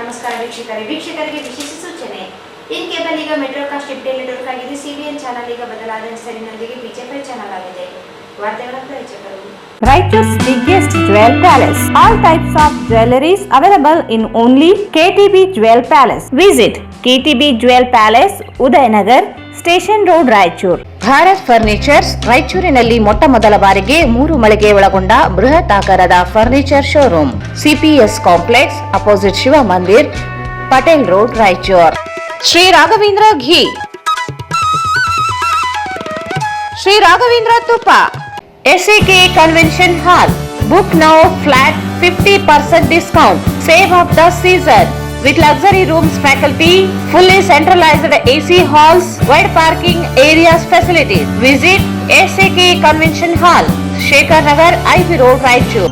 ನಮಸ್ಕಾರ ವೀಕ್ಷಕರಿಗೆ ವಿಶೇಷ ಸೂಚನೆ. ಇನ್ ಕೇಬಲ್ ಈಗ ಮೆಟ್ರೋಕಾಸ್ಟ್ ಡಿಜಿಟಲ್ ನೆಟ್ವರ್ಕ್ ಆಗಿದೆ. ಸಿಬಿಎನ್ ಚಾನೆಲ್ ಈಗ ಬದಲಾದ ಹೆಸರಿನೊಂದಿಗೆ ಬಿಜೆಪಿ ಚಾನೆಲ್ ಆಗಿದೆ. ವಾರ್ತೆಗಳ ಪರಿಚಯಗಳು. Raichur's biggest jewel palace. All types of jewelries available in only KTB Jewel Palace. Visit KTB Jewel Palace, Udayanagar, station road, Raichur. Bharat furnitures ರಾಯಚೂರಿನಲ್ಲಿ ಮೊಟ್ಟ ಮೊದಲ ಬಾರಿಗೆ 3 ಮಳಿಗೆ ಒಳಗೊಂಡ ಬೃಹತ್ ಆಕಾರದ furniture showroom. CPS complex opposite Shiva Mandir, Patel road, Raichur. Shri Raghavendra ghee, Shri Raghavendra Tuppa, SAK convention hall. Book now, flat 50% discount. Save of the season with luxury rooms, faculty, fully centralized AC halls, wide parking areas, facilities. Visit SAK Convention Hall, Shekhar Nagar, IV Road, Raichur.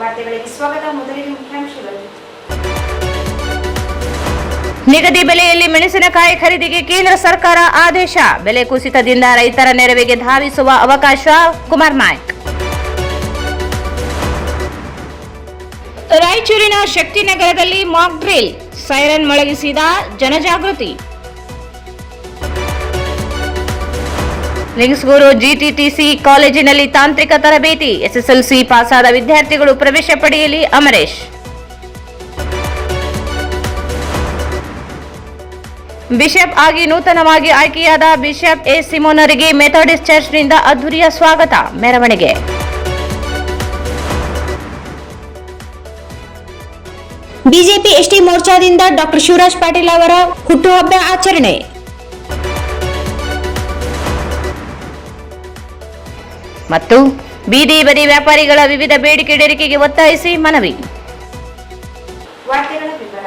ವಾರ್ತೆಗಳಿಗೆ ಸ್ವಾಗತ. ಮೊದಲಿಗೆ ಮುಖ್ಯಾಂಶಗಳು. ನಿಗದಿ ಬೆಲೆಯಲ್ಲಿ ಮೆಣಸಿನಕಾಯಿ ಖರೀದಿಗೆ ಕೇಂದ್ರ ಸರ್ಕಾರ ಆದೇಶ. ಬೆಲೆ ಕುಸಿತದಿಂದ ರೈತರ ನೆರವಿಗೆ ಧಾವಿಸುವ ಅವಕಾಶ. ಕುಮಾರ್ ನಾಯ್ಕ್. ರಾಯಚೂರಿನ ಶಕ್ತಿನಗರದಲ್ಲಿ ಮಾಕ್ ಡ್ರಿಲ್, ಸೈರನ್ ಮೊಳಗಿಸಿದ ಜನಜಾಗೃತಿ. ಲಿಂಗ್ಸ್ಗೂರು GTTC ಕಾಲೇಜಿನಲ್ಲಿ ತಾಂತ್ರಿಕ ತರಬೇತಿ. SSLC ಪಾಸಾದ ವಿದ್ಯಾರ್ಥಿಗಳು ಪ್ರವೇಶ ಪಡೆಯಲಿ. ಅಮರೇಶ್. ಬಿಷಪ್ ಆಗಿ ನೂತನವಾಗಿ ಆಯ್ಕೆಯಾದ ಬಿಷಪ್ ಎ ಸಿಮೋನರಿಗೆ ಮೆಥೋಡಿಸ್ಟ್ ಚರ್ಚ್ನಿಂದ ಅದ್ದೂರಿಯ ಸ್ವಾಗತ. ಮೆರವಣಿಗೆ. ಬಿಜೆಪಿ ಎಸ್ಟಿ ಮೋರ್ಚಾದಿಂದ ಡಾಕ್ಟರ್ ಶಿವರಾಜ್ ಪಾಟೀಲ್ ಅವರ ಹುಟ್ಟುಹಬ್ಬ ಆಚರಣೆ. ಮತ್ತು ಬೀದಿ ಬದಿ ವ್ಯಾಪಾರಿಗಳ ವಿವಿಧ ಬೇಡಿಕೆ ಈಡೇರಿಕೆಗೆ ಒತ್ತಾಯಿಸಿ ಮನವಿ. ವಾರ್ತೆಗಳ ವಿವರ.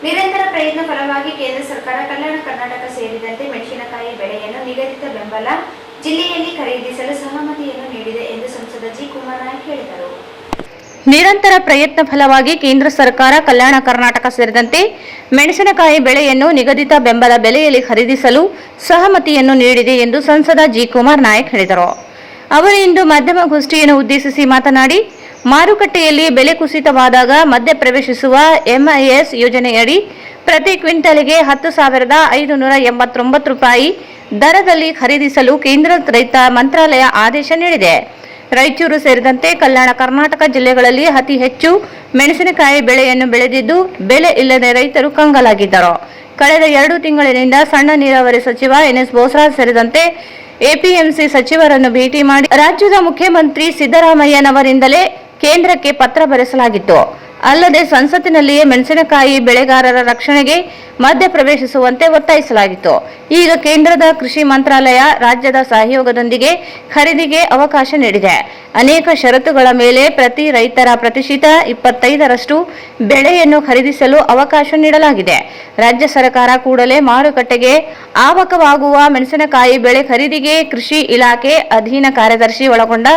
ನಿರಂತರ ಪ್ರಯತ್ನ ಫಲವಾಗಿ ಕೇಂದ್ರ ಸರ್ಕಾರ ಕಲ್ಯಾಣ ಕರ್ನಾಟಕ ಸೇರಿದಂತೆ ಮೆಣಸಿನಕಾಯಿ ಬೆಳೆಯನ್ನು ನಿಗದಿತ ಬೆಂಬಲ ಜಿಲ್ಲೆಯಲ್ಲಿ ಖರೀದಿಸಲು ಸಹಮತಿಯನ್ನು ನೀಡಿದೆ ಎಂದು ಸಂಸದ ಜಿ. ಕುಮಾರ್ ನಾಯ್ಕ್ ಹೇಳಿದರು. ನಿರಂತರ ಪ್ರಯತ್ನ ಫಲವಾಗಿ ಕೇಂದ್ರ ಸರ್ಕಾರ ಕಲ್ಯಾಣ ಕರ್ನಾಟಕ ಸೇರಿದಂತೆ ಮೆಣಸಿನಕಾಯಿ ಬೆಳೆಯನ್ನು ನಿಗದಿತ ಬೆಂಬಲ ಬೆಲೆಯಲ್ಲಿ ಖರೀದಿಸಲು ಸಹಮತಿಯನ್ನು ನೀಡಿದೆ ಎಂದು ಸಂಸದ ಜಿ. ಕುಮಾರ್ ನಾಯ್ಕ್ ಹೇಳಿದರು. ಅವರು ಇಂದು ಮಾಧ್ಯಮಗೋಷ್ಠಿಯನ್ನು ಉದ್ದೇಶಿಸಿ ಮಾತನಾಡಿ, ಮಾರುಕಟ್ಟೆಯಲ್ಲಿ ಬೆಲೆ ಕುಸಿತವಾದಾಗ ಮಧ್ಯ ಪ್ರವೇಶಿಸುವ MIS ಯೋಜನೆಯಡಿ ಪ್ರತಿ ಕ್ವಿಂಟಲ್ಗೆ 10,589 ರೂಪಾಯಿ ದರದಲ್ಲಿ ಖರೀದಿಸಲು ಕೇಂದ್ರ ರೈತ ಮಂತ್ರಾಲಯ ಆದೇಶ ನೀಡಿದೆ. ರಾಯಚೂರು ಸೇರಿದಂತೆ ಕಲ್ಯಾಣ ಕರ್ನಾಟಕ ಜಿಲ್ಲೆಗಳಲ್ಲಿ ಅತಿ ಹೆಚ್ಚು ಮೆಣಸಿನಕಾಯಿ ಬೆಳೆಯನ್ನು ಬೆಳೆದಿದ್ದು, ಬೆಲೆ ಇಲ್ಲದೆ ರೈತರು ಕಂಗಾಲಾಗಿದ್ದರು. ಕಳೆದ 2 ತಿಂಗಳಿನಿಂದ ಸಣ್ಣ ನೀರಾವರಿ ಸಚಿವ NS ಬೋಸರಾಜ್ ಸೇರಿದಂತೆ APMC ಸಚಿವರನ್ನು ಭೇಟಿ ಮಾಡಿ ರಾಜ್ಯದ ಮುಖ್ಯಮಂತ್ರಿ ಸಿದ್ದರಾಮಯ್ಯನವರಿಂದಲೇ ಕೇಂದ್ರಕ್ಕೆ ಪತ್ರ ಬರೆಸಲಾಗಿತ್ತು. ಅಲ್ಲದೆ ಸಂಸತ್ತಿನಲ್ಲಿಯೇ ಮೆಣಸಿನಕಾಯಿ ಬೆಳೆಗಾರರ ರಕ್ಷಣೆಗೆ ಮಧ್ಯ ಪ್ರವೇಶಿಸುವಂತೆ ಒತ್ತಾಯಿಸಲಾಗಿತ್ತು. ಈಗ ಕೇಂದ್ರದ ಕೃಷಿ ಮಂತ್ರಾಲಯ ರಾಜ್ಯದ ಸಹಯೋಗದೊಂದಿಗೆ ಖರೀದಿಗೆ ಅವಕಾಶ ನೀಡಿದೆ. ಅನೇಕ ಷರತ್ತುಗಳ ಮೇಲೆ ಪ್ರತಿ ರೈತರ ಪ್ರತಿಶತ 25% ಬೆಳೆಯನ್ನು ಖರೀದಿಸಲು ಅವಕಾಶ ನೀಡಲಾಗಿದೆ. ರಾಜ್ಯ ಸರ್ಕಾರ ಕೂಡಲೇ ಮಾರುಕಟ್ಟೆಗೆ ಆವಕವಾಗುವ ಮೆಣಸಿನಕಾಯಿ ಬೆಳೆ ಖರೀದಿಗೆ ಕೃಷಿ ಇಲಾಖೆ ಅಧೀನ ಕಾರ್ಯದರ್ಶಿ ಒಳಗೊಂಡ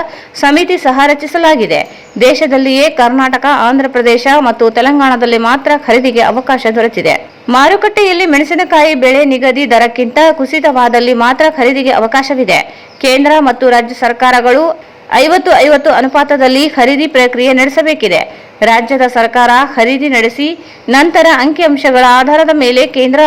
ಸಮಿತಿ ಸಹ ರಚಿಸಲಾಗಿದೆ. ದೇಶದಲ್ಲಿಯೇ ಕರ್ನಾಟಕ, ಆಂಧ್ರಪ್ರದೇಶ ಮತ್ತು ತೆಲಂಗಾಣದಲ್ಲಿ ಮಾತ್ರ ಖರೀದಿಗೆ ಅವಕಾಶ ದೊರೆತಿದೆ. ಮಾರುಕಟ್ಟೆಯಲ್ಲಿ ಮೆಣಸಿನಕಾಯಿ ಬೆಳೆ ನಿಗದಿ ದರಕ್ಕಿಂತ ಕುಸಿತವಾದಲ್ಲಿ ಮಾತ್ರ ಖರೀದಿಗೆ ಅವಕಾಶವಿದೆ. ಕೇಂದ್ರ ಮತ್ತು ರಾಜ್ಯ ಸರ್ಕಾರಗಳು 50-50 ಅನುಪಾತದಲ್ಲಿ ಖರೀದಿ ಪ್ರಕ್ರಿಯೆ ನಡೆಸಬೇಕಿದೆ. ರಾಜ್ಯದ ಸರ್ಕಾರ ಖರೀದಿ ನಡೆಸಿ ನಂತರ ಅಂಕಿಅಂಶಗಳ ಆಧಾರದ ಮೇಲೆ ಕೇಂದ್ರ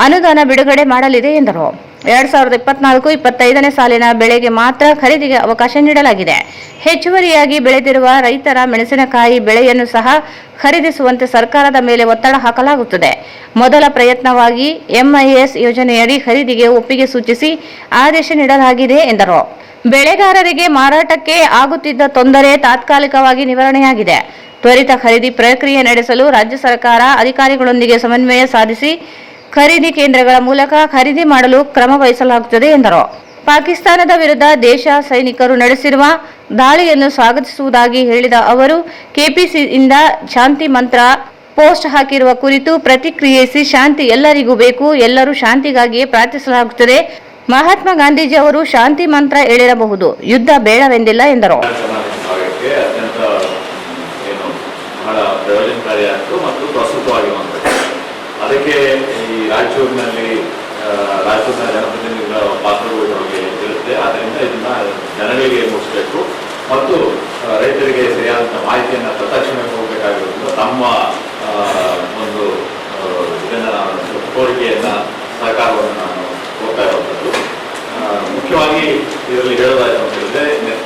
ಅನುದಾನ ಬಿಡುಗಡೆ ಮಾಡಲಿದೆ ಎಂದರು. 2024-25ನೇ ಸಾಲಿನ ಬೆಳೆಗೆ ಮಾತ್ರ ಖರೀದಿಗೆ ಅವಕಾಶ ನೀಡಲಾಗಿದೆ. ಹೆಚ್ಚುವರಿಯಾಗಿ ಬೆಳೆದಿರುವ ರೈತರ ಮೆಣಸಿನಕಾಯಿ ಬೆಳೆಯನ್ನು ಸಹ ಖರೀದಿಸುವಂತೆ ಸರ್ಕಾರದ ಮೇಲೆ ಒತ್ತಡ ಹಾಕಲಾಗುತ್ತದೆ. ಮೊದಲ ಪ್ರಯತ್ನವಾಗಿ MIS ಯೋಜನೆಯಡಿ ಖರೀದಿಗೆ ಒಪ್ಪಿಗೆ ಸೂಚಿಸಿ ಆದೇಶ ನೀಡಲಾಗಿದೆ ಎಂದರು. ಬೆಳೆಗಾರರಿಗೆ ಮಾರಾಟಕ್ಕೆ ಆಗುತ್ತಿದ್ದ ತೊಂದರೆ ತಾತ್ಕಾಲಿಕವಾಗಿ ನಿವಾರಣೆಯಾಗಿದೆ. ತ್ವರಿತ ಖರೀದಿ ಪ್ರಕ್ರಿಯೆ ನಡೆಸಲು ರಾಜ್ಯ ಸರ್ಕಾರ ಅಧಿಕಾರಿಗಳೊಂದಿಗೆ ಸಮನ್ವಯ ಸಾಧಿಸಿ ಖರೀದಿ ಕೇಂದ್ರಗಳ ಮೂಲಕ ಖರೀದಿ ಮಾಡಲು ಕ್ರಮ ವಹಿಸಲಾಗುತ್ತದೆ ಎಂದರು. ಪಾಕಿಸ್ತಾನದ ವಿರುದ್ಧ ದೇಶ ಸೈನಿಕರು ನಡೆಸಿರುವ ದಾಳಿಯನ್ನು ಸ್ವಾಗತಿಸುವುದಾಗಿ ಹೇಳಿದ ಅವರು, ಕೆಪಿಸಿಯಿಂದ ಶಾಂತಿ ಮಂತ್ರ ಪೋಸ್ಟ್ ಹಾಕಿರುವ ಕುರಿತು ಪ್ರತಿಕ್ರಿಯಿಸಿ, ಶಾಂತಿ ಎಲ್ಲರಿಗೂ ಬೇಕು, ಎಲ್ಲರೂ ಶಾಂತಿಗಾಗಿಯೇ ಪ್ರಾರ್ಥಿಸಲಾಗುತ್ತದೆ. ಮಹಾತ್ಮ ಗಾಂಧೀಜಿ ಅವರು ಶಾಂತಿ ಮಂತ್ರ ಹೇಳಿರಬಹುದು, ಯುದ್ಧ ಬೇಡವೆಂದಿಲ್ಲ ಎಂದರು. ಭಾಗಕ್ಕೆ ಅತ್ಯಂತ ಬಹಳ ಪ್ರಯೋಜನಕಾರಿಯಾಗಿತ್ತು ಮತ್ತು ಪ್ರಸ್ತುತವಾಗಿರುವಂಥದ್ದು. ಅದಕ್ಕೆ ಈ ರಾಯಚೂರಿನ ಜನಪ್ರತಿನಿಧಿಗಳ ಪಾತ್ರಗಳು ಇದರೊಳಗೆ ಇರುತ್ತೆ. ಆದ್ದರಿಂದ ಇದನ್ನ ಜನಗಳಿಗೆ ಮುಟ್ಟಿಸಬೇಕು ಮತ್ತು ರೈತರಿಗೆ ಸರಿಯಾದಂಥ ಮಾಹಿತಿಯನ್ನು ತತ್ಕ್ಷಣ ಹೋಗಬೇಕಾಗಿರೋದ್ರಿಂದ ತಮ್ಮ ಒಂದು ಇದನ್ನು ಕೋರಿಕೆಯನ್ನು ಸಹಕಾರವನ್ನು ನಾನು ಹೋಗ್ತಾ ಇರುವಂಥದ್ದು. ಮುಖ್ಯವಾಗಿ ಇದರಲ್ಲಿ ಹೇಳೋದಾಯ್ತು ಅಂತ ಹೇಳಿದ್ರೆ,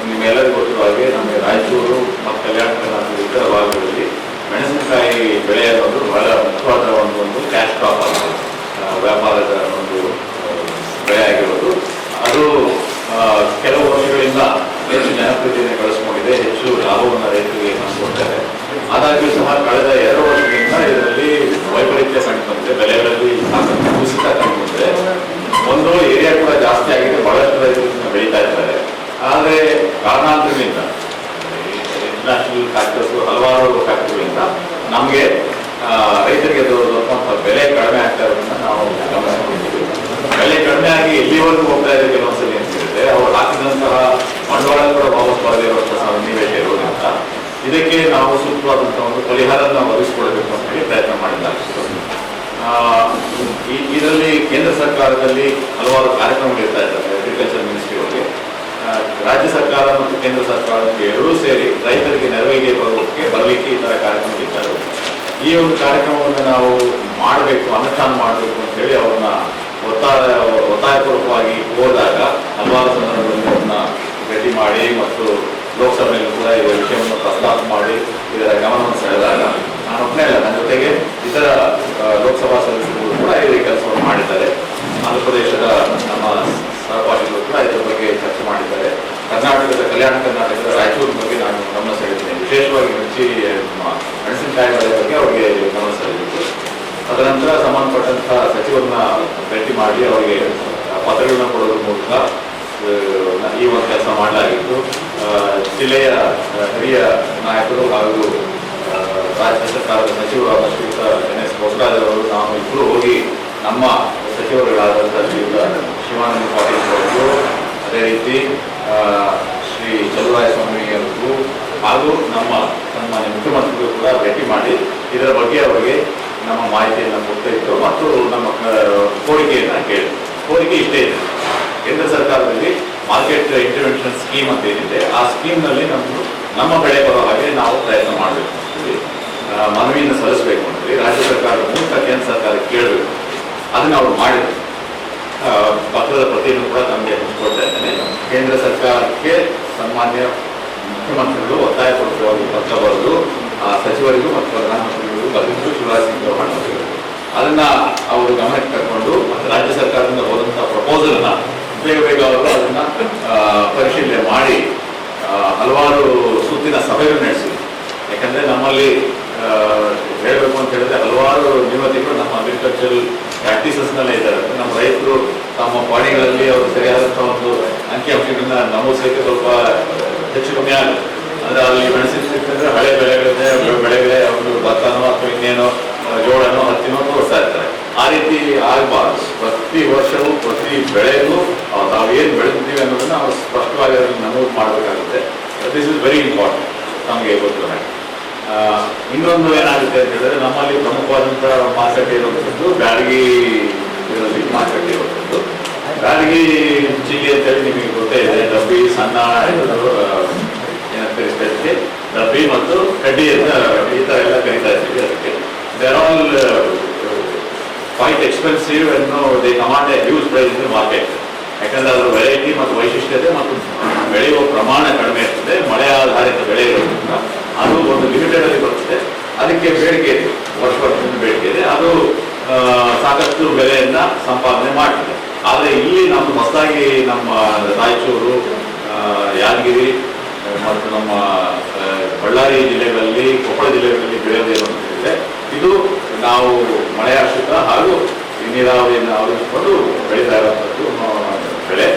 ನಿಮ್ಮೆಲ್ಲರಿಗೂ ಗೊತ್ತಿರುವ ಹಾಗೆ ನಮಗೆ ರಾಯಚೂರು ಮತ್ತು ಕಲ್ಯಾಣ ಕರ್ನಾಟಕದ ಇತರ ಭಾಗಗಳಲ್ಲಿ ಮೆಣಸಿನಕಾಯಿ ಬೆಳೆ ಅನ್ನೋದು ಬಹಳ ಮುಖ್ಯವಾದ ಒಂದು ಕ್ಯಾಶ್ ಕ್ರಾಪ್ ಆಗಿದೆ, ವ್ಯಾಪಾರದ ಒಂದು ಬೆಳೆ ಆಗಿರೋದು. ಅದು ಕೆಲವು ವರ್ಷಗಳಿಂದ ಹೆಚ್ಚು ಜನಪ್ರಿಯತೆಯನ್ನು ಗಳಿಸ್ಕೊಂಡಿದೆ, ಹೆಚ್ಚು ಲಾಭವನ್ನು ರೈತರಿಗೆ ತಂದುಕೊಡ್ತಾರೆ. ಆದಾಗ್ಯೂ ಸಹ ಕಳೆದ 2 ವರ್ಷಗಳಿಂದ ಇದರಲ್ಲಿ ವೈಪರೀತ್ಯ ಕಂಡುಬಂದಿದೆ, ಬೆಲೆಗಳಲ್ಲಿ ಸಾಕಷ್ಟು ಕುಸಿತ ಕಂಡುಬಂದಿದೆ. ಒಂದು ಏರಿಯಾ ಕೂಡ ಜಾಸ್ತಿ ಆಗಿದೆ, ಬಹಳಷ್ಟು ರೈತರು ಬೆಳೀತಾ ಇದ್ದಾರೆ. ಆದರೆ ಕಾರಣಾಂತರಗಳಿಂದ ಇಂಟರ್ನ್ಯಾಷನಲ್ ಫ್ಯಾಕ್ಟರ್ಸ್, ಹಲವಾರು ಫ್ಯಾಕ್ಟರ್ಗಳಿಂದ ನಮಗೆ ರೈತರಿಗೆ ದೊರಕುವಂಥ ಬೆಲೆ ಕಡಿಮೆ ಆಗ್ತಾ ಇರೋದನ್ನ ನಾವು ಗಮನಿಸಿಕೊಂಡಿದ್ದೀವಿ. ಬೆಲೆ ಕಡಿಮೆ ಆಗಿ ಎಲ್ಲಿವರೆಗೂ ಹೋಗ್ತಾ ಇದೆ ಕೆಲವೊಂದ್ಸಲಿ ಅಂತ ಹೇಳಿದ್ರೆ, ಅವರು ಹಾಕಿದಂತಹ ಬಂಡವಾಳ ಕೂಡ ವಾಪಸ್ ಬರದೇ ಇರುವಂತಹ ಸನ್ನಿವೇಶ ಇರೋದ್ರಿಂದ ಇದಕ್ಕೆ ನಾವು ಸೂಕ್ತವಾದಂತಹ ಒಂದು ಪರಿಹಾರನ ಒದಗಿಸಿಕೊಳ್ಬೇಕು ಅಂತ ಹೇಳಿ ಪ್ರಯತ್ನ ಮಾಡಿದ್ದಾಗಿತ್ತು. ಇದರಲ್ಲಿ ಕೇಂದ್ರ ಸರ್ಕಾರದಲ್ಲಿ ಹಲವಾರು ಕಾರ್ಯಕ್ರಮಗಳು ಇರ್ತಾ ಇದ್ದಾರೆ. ಅಗ್ರಿಕಲ್ಚರ್ ಮಿನಿಸ್ಟ್ರಿ ಅವರಿಗೆ, ರಾಜ್ಯ ಸರ್ಕಾರ ಮತ್ತು ಕೇಂದ್ರ ಸರ್ಕಾರ ಎರಡೂ ಸೇರಿ ರೈತರಿಗೆ ನೆರವಿಗೆ ಬರಲಿಕ್ಕೆ ಈ ಥರ ಕಾರ್ಯಕ್ರಮ ಇದ್ದಾರೆ. ಈ ಒಂದು ಕಾರ್ಯಕ್ರಮವನ್ನು ನಾವು ಮಾಡಬೇಕು, ಅನುಷ್ಠಾನ ಮಾಡಬೇಕು ಅಂತ ಹೇಳಿ ಅವ್ರನ್ನ ಒತ್ತಾಯಪೂರ್ವಕವಾಗಿ ಹೋದಾಗ ಹಲವಾರು ಸಂದರ್ಭದಲ್ಲಿ ಅವ್ರನ್ನ ಭೇಟಿ ಮಾಡಿ ಮತ್ತು ಲೋಕಸಭೆಯಲ್ಲೂ ಕೂಡ ಈ ವಿಷಯವನ್ನು ಪ್ರಸ್ತಾಪ ಮಾಡಿ ಇದರ ಗಮನವನ್ನು ಸೆಳೆದಾಗ ನಾನು ಒಬ್ಬನೇ ಅಲ್ಲ, ನನ್ನ ಜೊತೆಗೆ ಇತರ ಲೋಕಸಭಾ ಸದಸ್ಯರು ಕೂಡ ಈ ಕೆಲಸವನ್ನು ಮಾಡಿದ್ದಾರೆ. ಆಂಧ್ರ ಪ್ರದೇಶದ ನಮ್ಮ ಸಹಪಾಠಿಗಳು ಕೂಡ ಇದರ ಬಗ್ಗೆ ಚರ್ಚೆ ಮಾಡಿದ್ದಾರೆ. ಕಲ್ಯಾಣ ಕರ್ನಾಟಕದ ರಾಯಚೂರು ಬಗ್ಗೆ ನಾನು ಗಮನ ಸೆಳೆದಿದ್ದೇನೆ. ವಿಶೇಷವಾಗಿ ಮೆಣಸಿನಕಾಯಿ ಬೆಳೆ ಬಗ್ಗೆ ಅವರಿಗೆ ಗಮನ ಸೆಳೆದಿತ್ತು. ತದನಂತರ ಸಂಬಂಧಪಟ್ಟಂತಹ ಸಚಿವರನ್ನ ಭೇಟಿ ಮಾಡಿ ಅವರಿಗೆ ಪತ್ರಗಳನ್ನ ಕೊಡೋದ್ರ ಮೂಲಕ ಈ ಒಂದು ಕೆಲಸ ಮಾಡಲಾಗಿತ್ತು. ಜಿಲ್ಲೆಯ ಹಿರಿಯ ನಾಯಕರು ಹಾಗೂ ರಾಜ್ಯ ಸರ್ಕಾರದ ಸಚಿವರಾದ ಶ್ರೀಯುತ NS ಬಸವರಾಜ್ ಅವರು ನಾವು ಇಬ್ಬರು ಹೋಗಿ ನಮ್ಮ ಸಚಿವರುಗಳಾದಂಥ ಶ್ರೀಯುತ ಶಿವಾನಂದ ಪಾಟೀಲ್ ಅವರು, ಅದೇ ರೀತಿ ಶ್ರೀ ಚಲುವರಾಯಸ್ವಾಮಿ ಅವರಿಗೂ ಹಾಗೂ ನಮ್ಮ ಮುಖ್ಯಮಂತ್ರಿಗಳು ಕೂಡ ಭೇಟಿ ಮಾಡಿ ಇದರ ಬಗ್ಗೆ ಅವರಿಗೆ ನಮ್ಮ ಮಾಹಿತಿಯನ್ನು ಕೊಡ್ತಾ ಇತ್ತು ಮತ್ತು ನಮ್ಮ ಕೋರಿಕೆಯನ್ನು ಕೇಳಿದ್ರು. ಕೋರಿಕೆ ಇಷ್ಟೇ ಇದೆ, ಕೇಂದ್ರ ಸರ್ಕಾರದಲ್ಲಿ ಮಾರ್ಕೆಟ್ ಇಂಟರ್ವೆನ್ಷನ್ ಸ್ಕೀಮ್ ಅಂತ ಏನಿದೆ, ಆ ಸ್ಕೀಮ್ನಲ್ಲಿ ನಮ್ಮ ಬೆಳೆ ಬರೋ ಹಾಗೆ ನಾವು ಪ್ರಯತ್ನ ಮಾಡಬೇಕು ಅಂತೇಳಿ ಮನವಿಯನ್ನು ಸಲ್ಲಿಸಬೇಕು ಅಂತೇಳಿ ರಾಜ್ಯ ಸರ್ಕಾರದ ಮೂಲಕ ಕೇಂದ್ರ ಸರ್ಕಾರ ಕೇಳಬೇಕು. ಅದನ್ನು ಅವರು ಮಾಡಿದ್ರು. ಪತ್ರದ ಪ್ರತಿಯನ್ನು ಕೂಡ ತಮಗೆ ಹಂಚಿಕೊಡ್ತಾ ಇದ್ದೇನೆ. ಕೇಂದ್ರ ಸರ್ಕಾರಕ್ಕೆ ಸನ್ಮಾನ್ಯ ಮುಖ್ಯಮಂತ್ರಿಗಳು ಒತ್ತಾಯಪೂರ್ವಕವಾಗಿ ಪತ್ರ ಬರೆದು ಸಚಿವರಿಗೂ ಮತ್ತು ಪ್ರಧಾನಮಂತ್ರಿಗಳಿಗೂ ಬರೆದಿದ್ದು ಶಿವರಾಜ್ ಸಿಂಗ್ ಚೌಹಾಣ್ ಅವರಿಗೆ. ಅದನ್ನ ಅವರು ಗಮನಕ್ಕೆ ತಗೊಂಡು ಮತ್ತು ರಾಜ್ಯ ಸರ್ಕಾರದಿಂದ ಹೋದಂತಹ ಪ್ರಪೋಸಲ್ನ ಬೇಗ ಅವರು ಅದನ್ನ ಪರಿಶೀಲನೆ ಮಾಡಿ ಹಲವಾರು ಸುತ್ತಿನ ಸಭೆಗಳು ನಡೆಸಿದ್ರು. ಯಾಕಂದ್ರೆ ನಮ್ಮಲ್ಲಿ ಹೇಳಬೇಕು ಅಂತ ಹೇಳಿದ್ರೆ ಹಲವಾರು ನ್ಯೂನತೆಗಳು ನಮ್ಮ ಅಗ್ರಿಕಲ್ಚರಲ್ ಪ್ರಾಕ್ಟೀಸಸ್ನಲ್ಲೇ ಇದ್ದಾರೆ. ನಮ್ಮ ರೈತರು ತಮ್ಮ ಪಾಣಿಗಳಲ್ಲಿ ಅವರು ಸರಿಯಾದಂತಹ ಒಂದು ಅಂಕಿಅಂಶಗಳನ್ನ ನಮೂದಿಸಲಿಕ್ಕೆ ಸ್ವಲ್ಪ ಹೆಚ್ಚು ಕಮ್ಮಿ ಆಗುತ್ತೆ. ಅಂದ್ರೆ ಅಲ್ಲಿ ಮೆಣಸಿನ ಹಳೆ ಬೆಳೆಗಳೇ ಅವರು ಭತ್ತನೋ ಅಥವಾ ಇನ್ನೇನೋ ಜೋಳನೋ ಹತ್ತಿನೋ ತೋರಿಸ್ತಾ ಇರ್ತಾರೆ. ಆ ರೀತಿ ಆಗಬಾರ್ದು. ಪ್ರತಿ ವರ್ಷವೂ ಪ್ರತಿ ಬೆಳೆಗೂ ನಾವೇನು ಬೆಳೆದಿದ್ದೀವಿ ಅನ್ನೋದನ್ನ ನಾವು ಸ್ಪಷ್ಟವಾಗಿ ಅದರಲ್ಲಿ ನಮೂದು ಮಾಡಬೇಕಾಗುತ್ತೆ. This is very important. ನಮಗೆ ಗೊತ್ತು. ಇನ್ನೊಂದು ಏನಾಗುತ್ತೆ ಅಂತ ಹೇಳಿದ್ರೆ, ನಮ್ಮಲ್ಲಿ ಪ್ರಮುಖವಾದಂಥ ಮಾರುಕಟ್ಟೆ ಇರುವಂಥದ್ದು ಬ್ಯಾಡಗಿ ಮಾರುಕಟ್ಟೆ ಇರುವಂಥದ್ದು. ಬ್ಯಾಡಗಿ ಜಿಲ್ಲೆ ಅಂತೇಳಿ ನಿಮಗೆ ಗೊತ್ತೇ ಇದೆ. ಡಬ್ಬಿ, ಸಣ್ಣ ಏನಂತ ಡಬ್ಬಿ ಮತ್ತು ಕಡ್ಡಿ ಅಂತ ಈ ಥರ ಎಲ್ಲ ಕರೀತಾ ಇದ್ದೀವಿ. ಅದಕ್ಕೆ they are all quite expensive ಅನ್ನೋ they command a huge price in the market. ಯಾಕಂದ್ರೆ ಅದರ ವೆರೈಟಿ ಮತ್ತು ವೈಶಿಷ್ಟ್ಯತೆ ಮತ್ತು ಬೆಳೆಯುವ ಪ್ರಮಾಣ ಕಡಿಮೆ ಇರ್ತದೆ. ಮಳೆ ಆಧಾರಿತ ಬೆಳೆ ಇರೋದ್ರಿಂದ ಅದು ಒಂದು ಲಿಮಿಟೆಡ್ ಅಲ್ಲಿ ಬರ್ತದೆ. ಅದಕ್ಕೆ ಬೇಡಿಕೆ ಇದೆ, ವರ್ಷದಿಂದ ಬೇಡಿಕೆ ಇದೆ. ಅದು ಸಾಕಷ್ಟು ಬೆಲೆಯನ್ನ ಸಂಪಾದನೆ ಮಾಡ್ತದೆ. ಆದರೆ ಇಲ್ಲಿ ನಮ್ಮ ಹೊಸದಾಗಿ ನಮ್ಮ ರಾಯಚೂರು, ಯಾದಗಿರಿ ಮತ್ತು ನಮ್ಮ ಬಳ್ಳಾರಿ ಜಿಲ್ಲೆಗಳಲ್ಲಿ, ಕೊಪ್ಪಳ ಜಿಲ್ಲೆಗಳಲ್ಲಿ ಬೆಳೆಯೋದೇನು ಅಂತ ಹೇಳಿದ್ರೆ, ಇದು ನಾವು ಮಳೆಯಾಶ್ರಿತ ಹಾಗೂ ನೀರಾವರಿಯನ್ನು ಅವಲಂಬಿಸಿಕೊಂಡು ಬೆಳೀತಾ ಇರುವಂಥದ್ದು ಬೆಳೆ.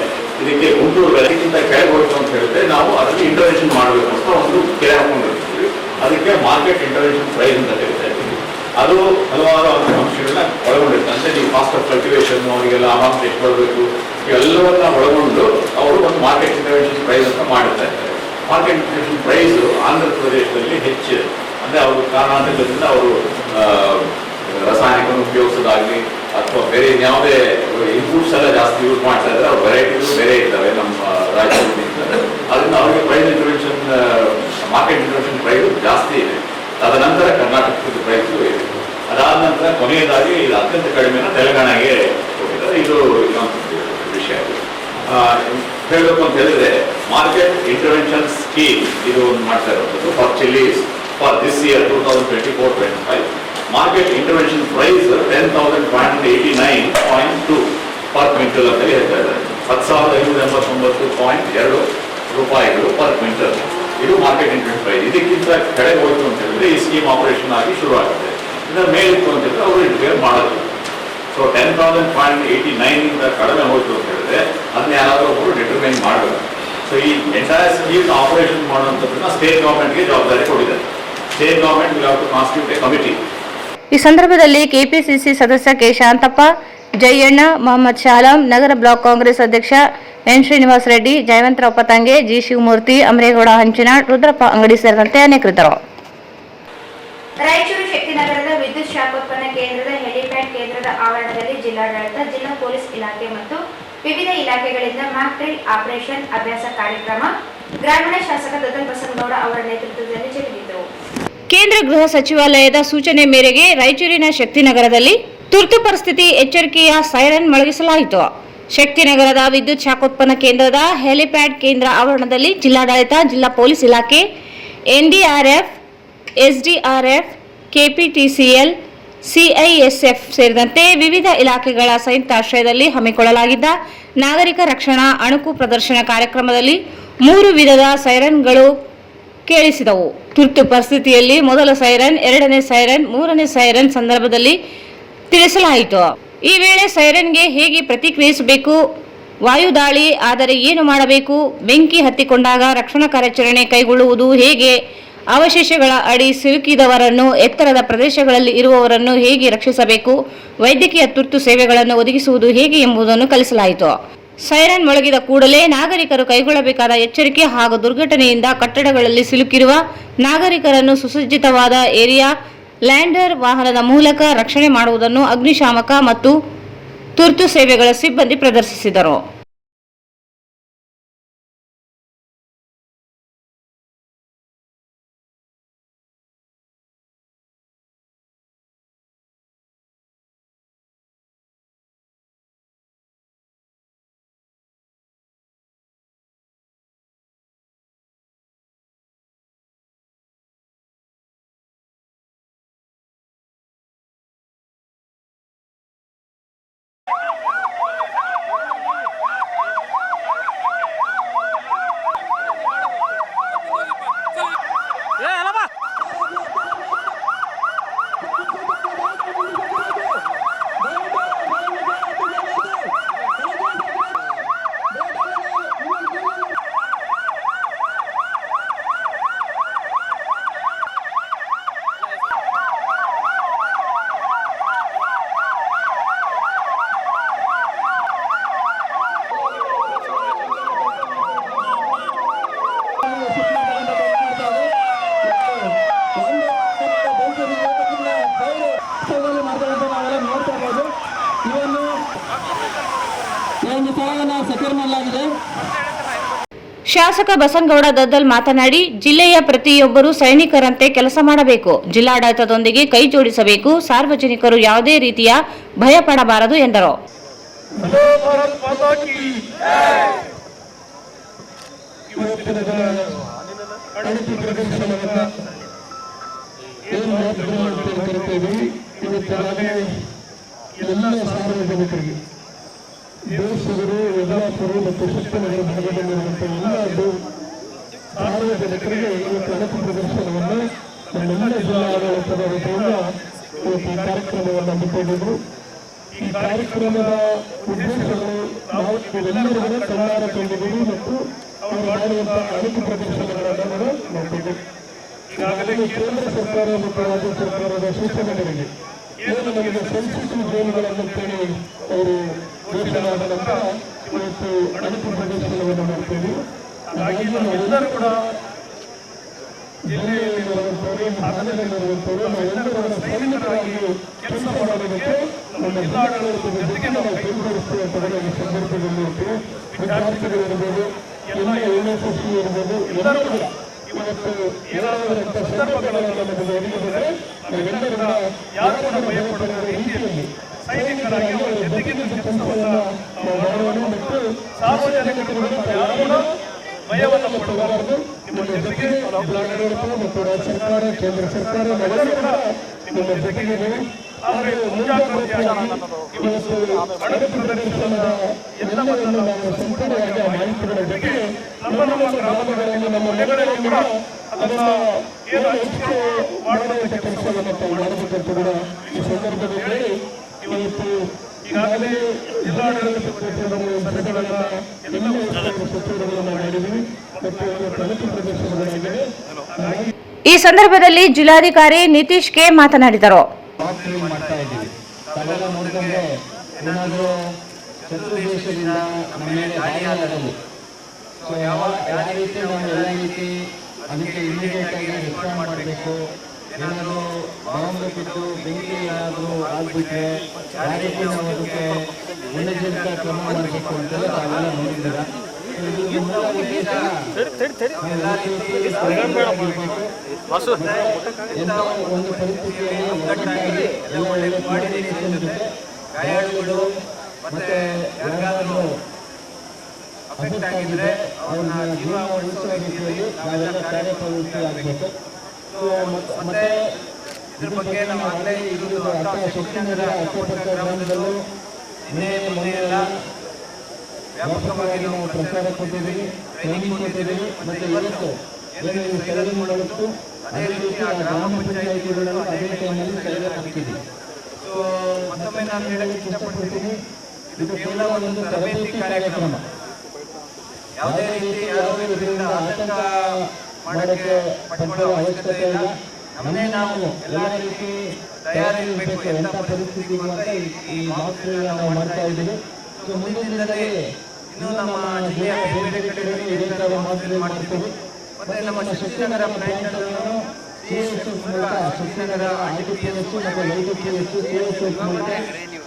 ಇದಕ್ಕೆ ಗುಂಟೂರು ಬೆಲೆಗಿಂತ ಕೆಳಗೆ ಹೋಯ್ತು ಅಂತ ಹೇಳಿದ್ರೆ ನಾವು ಅದರಲ್ಲಿ ಇಂಟರ್ವೆನ್ಷನ್ ಮಾಡಬೇಕು ಅಂತ ಒಂದು ಕೆರೆ ಹಾಕೊಂಡಿರ್ತೀವಿ. ಅದಕ್ಕೆ ಮಾರ್ಕೆಟ್ ಇಂಟರ್ವೆನ್ಷನ್ ಪ್ರೈಸ್ ಅಂತ ಕರೀತಾ ಇದ್ದೀವಿ. ಅದು ಹಲವಾರು ಅಂಶಗಳನ್ನ ಒಳಗೊಂಡಿರುತ್ತೆ. ಅಂದರೆ ನೀವು ಕಾಸ್ಟ್ ಆಫ್ ಕಲ್ಟಿವೇಷನ್, ಅವರಿಗೆಲ್ಲ ಅಮೌಂಟ್ ಎಷ್ಟು ಬರಬೇಕು, ಇವೆಲ್ಲವನ್ನ ಒಳಗೊಂಡು ಅವರು ಒಂದು ಮಾರ್ಕೆಟ್ ಇಂಟರ್ವೆನ್ಷನ್ ಪ್ರೈಸ್ ಅಂತ ಮಾಡ್ತಾ ಇದ್ದಾರೆ. ಮಾರ್ಕೆಟ್ ಇಂಟರ್ವೆನ್ಷನ್ ಪ್ರೈಸ್ ಆಂಧ್ರ ಪ್ರದೇಶದಲ್ಲಿ ಹೆಚ್ಚು, ಅಂದರೆ ಅವರು ಕಾರಣಾಂತರದಿಂದ ಅವರು ರಾಸಾಯನಿಕವನ್ನು ಉಪಯೋಗಿಸೋದಾಗಲಿ ಅಥವಾ ಬೇರೆ ಯಾವುದೇ ಇನ್ಪುಟ್ಸ್ ಎಲ್ಲ ಜಾಸ್ತಿ ಯೂಸ್ ಮಾಡ್ತಾ ಇದ್ದಾರೆ. ಅವ್ರ ವೆರೈಟಿಗಳು ಬೇರೆ ಇರ್ತವೆ ನಮ್ಮ ರಾಜ್ಯದಿಂದ, ಅದರಿಂದ ಅವರಿಗೆ price intervention market intervention price ಜಾಸ್ತಿ ಇದೆ. ತದನಂತರ ಕರ್ನಾಟಕದ ಪ್ರೈಸು ಇದೆ. ಅದಾದ ನಂತರ ಕೊನೆಯದಾಗಿ ಇದು ಅತ್ಯಂತ ಕಡಿಮೆನ ತೆಲಂಗಾಣಗೆ ಹೋಗಿದ್ದಾರೆ. ಇದು ಇನ್ನೊಂದು ವಿಷಯ ಹೇಳಬೇಕು ಅಂತ ಹೇಳಿದ್ರೆ, ಮಾರ್ಕೆಟ್ ಇಂಟರ್ವೆನ್ಷನ್ ಸ್ಕೀಮ್ ಇದು ಒಂದು ಮಾಡ್ತಾ ಇರುವಂಥದ್ದು for chillies for this year 2024-25. Market intervention price 10,589.2 per quintal ಅಂತ ಹೇಳ್ತಾ ಇದ್ದಾರೆ. 10,589.2 ರೂಪಾಯಿಗಳು ಪರ್ ಕ್ವಿಂಟಲ್. ಇದು ಮಾರ್ಕೆಟ್ ಇಂಟರ್ವೆನ್ಷನ್ ಪ್ರೈಸ್. ಇದಕ್ಕಿಂತ ಕೆಳಗೆ ಹೋಯ್ತು ಅಂತ ಹೇಳಿದ್ರೆ ಈ ಸ್ಕೀಮ್ ಆಪರೇಷನ್ ಆಗಿ ಶುರು ಆಗುತ್ತೆ. ಇದರ ಮೇಲಿತ್ತು ಅಂತ ಹೇಳಿದ್ರೆ ಅವರು ಇಂಟರ್ಫಿಯರ್ ಮಾಡೋದಿಲ್ಲ. ಸೊ 10,589 ಇಂದ ಕಡಿಮೆ ಹೋಯ್ತು ಅಂತ ಹೇಳಿದ್ರೆ ಅದನ್ನ ಯಾರಾದರೂ ಒಬ್ಬರು ಡಿಟರ್ಮೈನ್ ಮಾಡಬೇಕು. ಸೊ ಈ ಎಂಟೈರ್ ಸ್ಕೀಮ್ ಆಪರೇಷನ್ ಮಾಡುವಂಥದ್ದನ್ನ ಸ್ಟೇಟ್ ಗವರ್ಮೆಂಟ್ಗೆ ಜವಾಬ್ದಾರಿ ಕೊಟ್ಟಿದ್ದಾರೆ. State government will have to constitute a committee. ಈ ಸಂದರ್ಭದಲ್ಲಿ ಕೆಪಿಸಿಸಿ ಸದಸ್ಯ ಕೆ ಶಾಂತಪ್ಪ, ಜಯಣ್ಣ, ಮೊಹಮ್ಮದ್ ಶಾಲಂ, ನಗರ ಬ್ಲಾಕ್ ಕಾಂಗ್ರೆಸ್ ಅಧ್ಯಕ್ಷ ಎನ್ ಶ್ರೀನಿವಾಸ್ ರೆಡ್ಡಿ, ಜಯವಂತರಾವ್ ಪತಂಗೆ, ಜಿ ಶಿವಮೂರ್ತಿ, ಅಮರೇಗೌಡ ಹಂಚಿನಾಳ್, ರುದ್ರಪ್ಪ ಅಂಗಡಿ ಸೇರಿದಂತೆ ಅನೇಕರಿದ್ದರು. ರಾಯಚೂರು ಶಕ್ತಿನಗರದ ವಿದ್ಯುತ್ ಶಾಖೋತ್ಪನ್ನ ಕೇಂದ್ರದ ಹೆಲಿಪ್ಯಾಡ್ ಕೇಂದ್ರದ ಆವರಣದಲ್ಲಿ ಜಿಲ್ಲಾಡಳಿತ, ಜಿಲ್ಲಾ ಪೊಲೀಸ್ ಇಲಾಖೆ ಮತ್ತು ವಿವಿಧ ಇಲಾಖೆಗಳಿಂದ ಮಾಕ್ ಡ್ರಿಲ್ ಆಪರೇಷನ್ ಅಭ್ಯಾಸ ಕಾರ್ಯಕ್ರಮ ಗ್ರಾಮೀಣ ಶಾಸಕ ದದ್ದಲ್ ಬಸನಗೌಡ ಅವರ ನೇತೃತ್ವದಲ್ಲಿ ಜರುಗಿತು. ಕೇಂದ್ರ ಗೃಹ ಸಚಿವಾಲಯದ ಸೂಚನೆ ಮೇರೆಗೆ ರಾಯಚೂರಿನ ಶಕ್ತಿನಗರದಲ್ಲಿ ತುರ್ತು ಪರಿಸ್ಥಿತಿ ಎಚ್ಚರಿಕೆಯ ಸೈರನ್ ಮೊಳಗಿಸಲಾಯಿತು. ಶಕ್ತಿನಗರದ ವಿದ್ಯುತ್ ಶಾಖೋತ್ಪನ್ನ ಕೇಂದ್ರದ ಹೆಲಿಪ್ಯಾಡ್ ಕೇಂದ್ರ ಆವರಣದಲ್ಲಿ ಜಿಲ್ಲಾಡಳಿತ, ಜಿಲ್ಲಾ ಪೊಲೀಸ್ ಇಲಾಖೆ, ಎನ್ಡಿಆರ್ಎಫ್, ಎಸ್ಡಿಆರ್ಎಫ್, ಕೆಪಿಟಿಸಿಎಲ್, ಸಿಐಎಸ್ಎಫ್ ಸೇರಿದಂತೆ ವಿವಿಧ ಇಲಾಖೆಗಳ ಸಂಯುಕ್ತಾಶ್ರಯದಲ್ಲಿ ಹಮ್ಮಿಕೊಳ್ಳಲಾಗಿದ್ದ ನಾಗರಿಕ ರಕ್ಷಣಾ ಅಣುಕು ಪ್ರದರ್ಶನ ಕಾರ್ಯಕ್ರಮದಲ್ಲಿ 3 ವಿಧದ ಸೈರನ್ಗಳು ಕೇಳಿಸಿದವು. ತುರ್ತು ಪರಿಸ್ಥಿತಿಯಲ್ಲಿ ಮೊದಲ ಸೈರನ್, 2ನೇ ಸೈರನ್, 3ನೇ ಸೈರನ್ ಸಂದರ್ಭದಲ್ಲಿ ತಿಳಿಸಲಾಯಿತು. ಈ ವೇಳೆ ಸೈರನ್ಗೆ ಹೇಗೆ ಪ್ರತಿಕ್ರಿಯಿಸಬೇಕು, ವಾಯುದಾಳಿ ಆದರೆ ಏನು ಮಾಡಬೇಕು, ಬೆಂಕಿ ಹತ್ತಿಕೊಂಡಾಗ ರಕ್ಷಣಾ ಕಾರ್ಯಾಚರಣೆ ಕೈಗೊಳ್ಳುವುದು ಹೇಗೆ, ಅವಶೇಷಗಳ ಅಡಿ ಸಿಲುಕಿದವರನ್ನು, ಎತ್ತರದ ಪ್ರದೇಶಗಳಲ್ಲಿ ಇರುವವರನ್ನು ಹೇಗೆ ರಕ್ಷಿಸಬೇಕು, ವೈದ್ಯಕೀಯ ತುರ್ತು ಸೇವೆಗಳನ್ನು ಒದಗಿಸುವುದು ಹೇಗೆ ಎಂಬುದನ್ನು ಕಲಿಸಲಾಯಿತು. ಸೈರನ್ ಮೊಳಗಿದ ಕೂಡಲೇ ನಾಗರಿಕರು ಕೈಗೊಳ್ಳಬೇಕಾದ ಎಚ್ಚರಿಕೆ ಹಾಗೂ ದುರ್ಘಟನೆಯಿಂದ ಕಟ್ಟಡಗಳಲ್ಲಿ ಸಿಲುಕಿರುವ ನಾಗರಿಕರನ್ನು ಸುಸಜ್ಜಿತವಾದ ಏರಿಯಾ ಲ್ಯಾಂಡರ್ ವಾಹನದ ಮೂಲಕ ರಕ್ಷಣೆ ಮಾಡುವುದನ್ನು ಅಗ್ನಿಶಾಮಕ ಮತ್ತು ತುರ್ತು ಸೇವೆಗಳ ಸಿಬ್ಬಂದಿ ಪ್ರದರ್ಶಿಸಿದರು. ಶಾಸಕ ಬಸನಗೌಡ ದದ್ದಲ್ ಮಾತನಾಡಿ, ಜಿಲ್ಲೆಯ ಪ್ರತಿಯೊಬ್ಬರು ಸೈನಿಕರಂತೆ ಕೆಲಸ ಮಾಡಬೇಕು, ಜಿಲ್ಲಾಡಳಿತದೊಂದಿಗೆ ಕೈ ಜೋಡಿಸಬೇಕು, ಸಾರ್ವಜನಿಕರು ಯಾವುದೇ ರೀತಿಯ ಭಯ ಪಡಬಾರದು ಎಂದರು. ದೇಶಗಳು, ಯಜಮಾನರು ಮತ್ತು ಶಕ್ತಿನಗರ ಭಾಗದಲ್ಲಿರುವಂಥ ಎಲ್ಲ ಸಾರ್ವಜನಿಕರಿಗೆ ಇವತ್ತು ಅಣಕು ಪ್ರದರ್ಶನವನ್ನು ನಮ್ಮೆಲ್ಲ ಜಿಲ್ಲಾ ಆಡಳಿತದ ವತಿಯಿಂದ ಇವತ್ತು ಈ ಕಾರ್ಯಕ್ರಮವನ್ನು ಹಮ್ಮಿಕೊಂಡಿದ್ರು. ಈ ಕಾರ್ಯಕ್ರಮದ ಉದ್ದೇಶಗಳು ನಾವು ಇವೆಲ್ಲರಿಗೂ ಕಣ್ಣಾರ ಕಂಡಿದ್ದೀವಿ ಮತ್ತು ಅವರು ಮಾಡುವಂಥ ಅಣಕು ಪ್ರದರ್ಶನಗಳನ್ನು ನೋಡಿದ್ದೀವಿ. ಈಗಾಗಲೇ ಕೇಂದ್ರ ಸರ್ಕಾರ ಮತ್ತು ರಾಜ್ಯ ಸರ್ಕಾರದ ಸೂಚನೆಗಳಿಗೆ ಏನು ನಮಗೆ ಸೆನ್ಸಿಟಿವ್ ಝೋನ್ಗಳನ್ನು ಕೇಳಿ ಅವರು ಘೋಷಣೆ ಆದ ನಂತರ ಇವತ್ತು ಅನುಕೂಲ ಪ್ರದರ್ಶನವನ್ನು ಮಾಡ್ತೀವಿ. ಹಾಗಾಗಿ ನಾವೆಲ್ಲರೂ ಕೂಡ ಜಿಲ್ಲೆಯಲ್ಲಿರುವಂಥವರು, ತಾಲೂಕಿನಲ್ಲಿರುವಂಥವರು ನಾವೆಲ್ಲರೂ ಸೈನಿಕರಾಗಿ ಕೆಲಸ ಮಾಡೋದಕ್ಕೆ ನಮ್ಮ ಜಿಲ್ಲಾಡಳಿತದ ಜೊತೆಗೆ ನಾವು ಕೈಗೂಡಿಸ್ತೇವೆ ಅಂತ ಈ ಸಂದರ್ಭದಲ್ಲಿ ವಿದ್ಯಾರ್ಥಿಗಳಿರ್ಬೋದು, ಎಲ್ಲ NSS ಇರ್ಬೋದು, ಎಲ್ಲರೂ ಕೂಡ ಇವತ್ತು ಏನಾದಂಥ ಸಂದರ್ಭಗಳನ್ನು ನಮಗೆ ಒದಗಿದರೆ ನಾವೆಲ್ಲರೂ ಕೂಡ ಯಾರು ಕೂಡ ಭಯಪಡುವ ರೀತಿಯಲ್ಲಿ ಸೈನಿಕರಾಗಿ ಅವರ ಜೊತೆಗಿನ ಕೆಲಸವನ್ನು ನಾವು ಮಾಡೋಣ ಮತ್ತು ಸಾರ್ವಜನಿಕರು ಯಾರು ಕೂಡ ಭಯವನ್ನು ಪಡಬಾರದು. ನಿಮ್ಮ ಜೊತೆಗೆ ಜಿಲ್ಲಾಡಳಿತ ಮತ್ತು ರಾಜ್ಯ ಸರ್ಕಾರ, ಕೇಂದ್ರ ಸರ್ಕಾರ ನಾವೆಲ್ಲರೂ ಕೂಡ ನಿಮ್ಮ ಜೊತೆಗಿದ್ದೀವಿ. ಆದರೆ ಮುಂಜಾಗ್ರತೆಯಾಗಿ ಇವತ್ತು ಅಣಕು ಪ್ರದರ್ಶನದ ಎಲ್ಲವನ್ನು ನಾವು ಸಂಪೂರ್ಣವಾಗಿ ಆ ಮಾಹಿತಿಗಳ ಜೊತೆಗೆ ನಮ್ಮ ಗ್ರಾಮಗಳಲ್ಲಿ, ನಮ್ಮ ಮನೆಗಳಲ್ಲಿ ಕೂಡ ಅದನ್ನು ಏನು ಹಂಚಿಕೆ ಮಾಡುವಂಥ ಕೆಲಸವನ್ನು ತಾವು ಮಾಡಬೇಕಂತ ಕೂಡ ಈ ಸಂದರ್ಭದಲ್ಲಿ ಇವತ್ತು ಈಗಾಗಲೇ ಜಿಲ್ಲಾಡಳಿತ ಸಭೆಗಳನ್ನು ಎಲ್ಲ ಸಚಿವರುಗಳನ್ನು ಮಾಡಿದ್ದೀವಿ ಮತ್ತು ಅಣಕು ಪ್ರದರ್ಶನಗಳಾಗಿದೆ. ಈ ಸಂದರ್ಭದಲ್ಲಿ ಜಿಲ್ಲಾಧಿಕಾರಿ ನಿತೀಶ್ ಕೆ ಮಾತನಾಡಿದರು. ಮಾಡ್ತಾ ಇದ್ದೀವಿ. ತಾವೆಲ್ಲ ನೋಡಿದ್ರೆ ಏನಾದರೂ ಶತ್ರು ದೇಶದಿಂದ ನಮ್ಮ ಮೇಲೆ ದಾಳಿ ಆಗೋದು, ಸೊ ಯಾವ ರೀತಿ ನಾವು ಎಲ್ಲ ರೀತಿ ಅದಕ್ಕೆ ಇಮಿಡಿಯೇಟ್ ಆಗಿ ರೆಸ್ಪಾಂಡ್ ಮಾಡಬೇಕು. ಏನಾದರೂ ಬಾಂಬ್ ಬಿಟ್ಟು ಬೆಂಕಿ ಏನಾದರೂ ಆಗ್ಬಿಟ್ರೆ ಯಾವ ರೀತಿ ನಾವು ಅದಕ್ಕೆ ಮುನ್ನೆಚ್ಚರಿಕಾ ಕ್ರಮ ಮಾಡಬೇಕು ಅಂತೆಲ್ಲ ತಾವೆಲ್ಲ ನೋಡಿದ್ದೀರ. ಇದು ಮೂಲ ಉದ್ದೇಶ ಎಲ್ಲ ರೀತಿ ಎಂಥ ಒಂದು ಪರಿಸ್ಥಿತಿಯಲ್ಲಿ ಒಗ್ಗಟ್ಟಾಗಿ ಎಲ್ಲ ಒಳ್ಳೆ ಕೋಆರ್ಡಿನೇಷನ್ ಜೊತೆ ಗಾಯಾಳುಗಳು ಮತ್ತೆ ಯಾರಾದರೂ ಅಫೆಕ್ಟ್ ಆಗಿದ್ರೆ ಅವ್ರನ್ನ ಜೀವ ಉಳಿಸುವ ರೀತಿಯಲ್ಲಿ ನಾವೆಲ್ಲ ಕಾರ್ಯಪ್ರವೃತ್ತಿ ಆಗಬೇಕು. ಮತ್ತೆ ಇದ್ರ ಬಗ್ಗೆ ನಾವು ಆಗಲೇ ಇದು ಶಕ್ತಿನಗರ ಅಕ್ಕಪಕ್ಕ ಗ್ರಾಮದಲ್ಲೂ ಮೊನ್ನೆ ಎಲ್ಲ ವ್ಯಾಪಕವಾಗಿ ನಾವು ಪ್ರಚಾರ ಕೊಟ್ಟಿದ್ದೀವಿ, ಟ್ರೈನಿಂಗ್ ಕೊಟ್ಟಿದ್ದೀವಿ. ಮತ್ತು ಇವತ್ತು ಏನು ನೀವು ಸೈರನ್ ಮಾಡಬೇಕು ಅದೇ ರೀತಿ ಆ ಗ್ರಾಮ ಪಂಚಾಯಿತಿಗಳಲ್ಲೂ ಅದೇ ಟೈಮಲ್ಲಿ ಸೈರನ್ ಹಾಕಿದ್ದೀವಿ. ಸೊ ಮತ್ತೊಮ್ಮೆ ನಾನು ಹೇಳಕ್ಕೆ ಇಷ್ಟಪಡ್ತೀನಿ, ಇದು ಕೇವಲ ಒಂದು ತರಬೇತಿ ಕಾರ್ಯಕ್ರಮ. ಯಾವುದೇ ರೀತಿ ಯಾರು ಇದರಿಂದ ಆತಂಕ ಮಾಡೋಕ್ಕೆ ಪಡುವ ಅವಶ್ಯಕತೆ ಇಲ್ಲ. ನಮ್ಮನ್ನೇ ನಾವು ಎಲ್ಲ ರೀತಿ ತಯಾರಿರಬೇಕು ಎಂಥ ಪರಿಸ್ಥಿತಿಗೂ ಅಂತ ಈ ಮಾತುಗಳನ್ನ ನಾವು ಮಾಡ್ತಾ ಇದ್ದೀವಿ. ಸೊ ಮುಂದಿನ ದಿನದಲ್ಲಿ ಇನ್ನೂ ನಮ್ಮ ಜಿಲ್ಲೆಯ ಬೇರೆ ಬೇರೆ ಕಡೆ ಇದೇ ಥರ ಮಾತುಗಳು ಮಾಡ್ತೀವಿ. ಮತ್ತು ನಮ್ಮ ಶಕ್ತಿನಗರ ಪ್ಲಾಂಟ್ಗಳನ್ನು CSS ಮೂಲಕ ಶಕ್ತಿನಗರ ITPS ಮತ್ತು LTPS CSS ಮೂಲಕ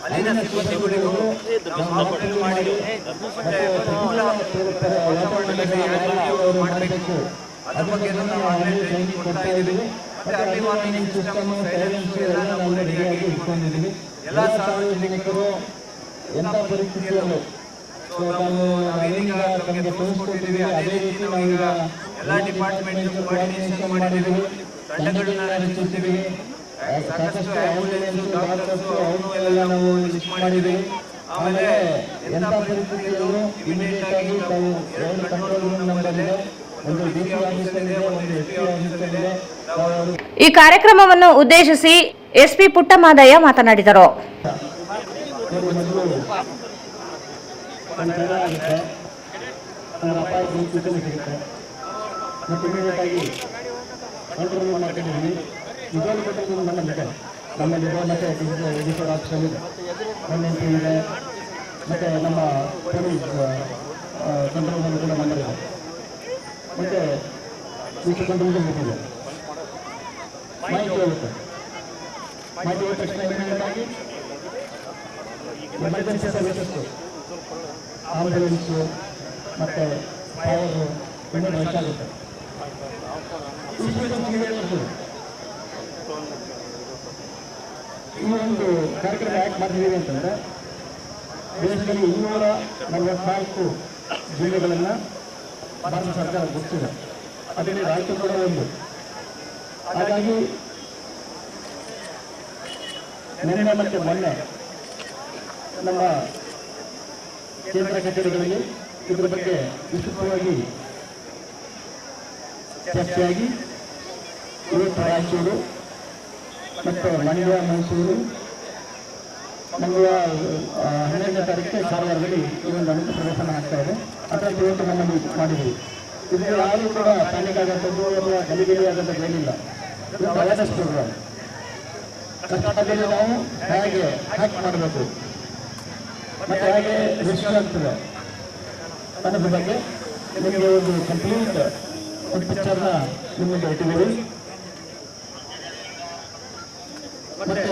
ಅಲ್ಲಿನ ಸಿಬ್ಬಂದಿಗಳಿಗೂ ನಾವು ಮಾತುಗಳು ಮಾಡಿ ಮತ್ತು ವಾತಾವರಣದಲ್ಲಿ ಅವರು ಮಾಡಬೇಕು ಅದ್ರ ಬಗ್ಗೆ ನಾವು ಅಲ್ಲಿ ಟ್ರೈನಿಂಗ್ ಕೊಡ್ತಾ ಇದ್ದೀವಿ. ಮತ್ತು ಅರ್ಲಿ ವಾರ್ನಿಂಗ್ ಸಿಸ್ಟಮ್, ಸೈಲೆನ್ಸ್ ಎಲ್ಲ ನಾವು ರೆಡಿಯಾಗಿ ಇಟ್ಕೊಂಡಿದ್ದೀವಿ. ಎಲ್ಲ ಸಾರ್ವಜನಿಕರು ಎಂಥ ಪರಿಸ್ಥಿತಿಯಲ್ಲೂ ನಾವು ಇದೀಗ ನಮಗೆ ತೋರಿಸ್ಕೊಟ್ಟಿದ್ದೀವಿ. ಅದೇ ರೀತಿ ನಾವೀಗ ಎಲ್ಲ ಡಿಪಾರ್ಟ್ಮೆಂಟ್ ಕೋಆರ್ಡಿನೇಷನ್ ಮಾಡಿದ್ದೀವಿ, ತಂಡಗಳನ್ನ ರಚಿಸಿದ್ದೀವಿ. ಸಾಕಷ್ಟು ಆಂಬ್ಯುಲೆನ್ಸ್, ಡಾಕ್ಟರ್ಸು ಅವನ್ನೆಲ್ಲ ನಾವು ಲಿಸ್ಟ್ ಮಾಡಿದ್ದೀವಿ. ಆಮೇಲೆ ಎಂಥ ಪರಿಸ್ಥಿತಿಯಲ್ಲೂ ಇಮಿಡಿಯೇಟ್ ಆಗಿ ನಾವು 2 ಕಂಟ್ರೋಲ್ ರೂಮ್ ನಂಬರ್ ಇದೆ, ಒಂದು DC ಆಫೀಸರ್ ಇದೆ, ಒಂದು SP ಆಫೀಸರ್ ಇದೆ. ಈ ಕಾರ್ಯಕ್ರಮವನ್ನು ಉದ್ದೇಶಿಸಿ SP ಪುಟ್ಟಮಾದಯ್ಯ ಮಾತನಾಡಿದರು. ಒಂದು ಜನ ಆಗುತ್ತೆ, ನಮ್ಮ ಅಪಾಯಕ್ಕೆ ಸೂಚನೆ ಸಿಗುತ್ತೆ ಮತ್ತು ಇಮಿಡಿಯೇಟಾಗಿ ಕಂಟ್ರೋಲ್ ಮಾಡ್ಕೊಂಡಿದ್ದೀವಿ. ನಿಜವಾಗ್ಲೂ ಕಂಟ್ರೋಲ್ ನಮ್ಮಲ್ಲಿದೆ, ಮತ್ತು ಡಿಜಿಟಲ್ ಆಫೀಸರ್ ಇದೆ, NNP ಇದೆ, ಮತ್ತು ನಮ್ಮ ಪೊಲೀಸ್ ಕಂಟ್ರೋಲ್ ಕೂಡ ನಮ್ಮಲ್ಲಿದೆ, ಮತ್ತು ಡಿಜಿಟಲ್ ಕಂಟ್ರೋಲ್ ಇದೆ. ಮಾಹಿತಿ ಹೋಗುತ್ತೆ, ಮಾಹಿತಿ ಹೋದ ತಕ್ಷಣ ಇಮಿಡಿಯೇಟಾಗಿ ಎಮರ್ಜೆನ್ಸಿ ಸರ್ವಿಸಸ್ಸು, ಆಂಬ್ಯುಲೆನ್ಸು ಮತ್ತು ಫೈರು ಇನ್ನೂ ಹೆಚ್ಚಾಗುತ್ತೆ. ಈ ಒಂದು ಕಾರ್ಯಕ್ರಮ ಯಾಕೆ ಮಾಡ್ತಿದ್ದೀವಿ ಅಂತಂದರೆ, ದೇಶದಲ್ಲಿ 244 ಜಿಲ್ಲೆಗಳನ್ನು ಭಾರತ ಸರ್ಕಾರ ಗುರುತಿಸಿದೆ, ಅದರಲ್ಲಿ ರಾಜ್ಯ ಕೂಡ ಒಂದು. ಹಾಗಾಗಿ ನಿನ್ನೆ ಮತ್ತು ಮೊನ್ನೆ ನಮ್ಮ ಕೇಂದ್ರ ಕಚೇರಿಗಳಲ್ಲಿ ಇದರ ಬಗ್ಗೆ ವಿಸ್ತೃತವಾಗಿ ಚರ್ಚೆಯಾಗಿ ಇವತ್ತು ರಾಯಚೂರು ಮತ್ತು ಮಂಡ್ಯ, ಮೈಸೂರು, ಮಂಡ್ಯ 12ನೇ ತಾರೀಕಿಗೆ ಕಾರವಾರದಲ್ಲಿ ಈ ಒಂದು ಅಣಕು ಪ್ರದರ್ಶನ ಆಗ್ತಾ ಇದೆ. ಅದರಲ್ಲಿ ಇವತ್ತು ನಮ್ಮನ್ನು ಮಾಡಿದ್ದೀವಿ. ಇದರಲ್ಲಿ ಯಾರೂ ಕೂಡ ಪ್ಯಾನಿಕ್ ಆಗೋಂಥದ್ದು ಅಥವಾ ಗಲಿಬಿಲಿ ಆಗೋಂಥದ್ದು ಏನಿಲ್ಲ. ಇದು ಅವೇರ್ನೆಸ್ ಪ್ರೋಗ್ರಾಮ್. ಕಷ್ಟದಲ್ಲಿ ನಾವು ಹೇಗೆ ಹ್ಯಾಕ್ ಮಾಡಬೇಕು ಮತ್ತು ಹೇಗೆ ರಿಸ್ಕ್ ಆಗ್ತದೆ ಅನ್ನೋದ್ರ ಬಗ್ಗೆ ನಿಮಗೆ ಒಂದು ಕಂಪ್ಲೀಟ್ ಒಂದು ಪಿಕ್ಚರ್ನ ನಿಮ್ಮ ಮುಂದೆ ಇಟ್ಟಿದ್ದೀವಿ. ಮತ್ತೆ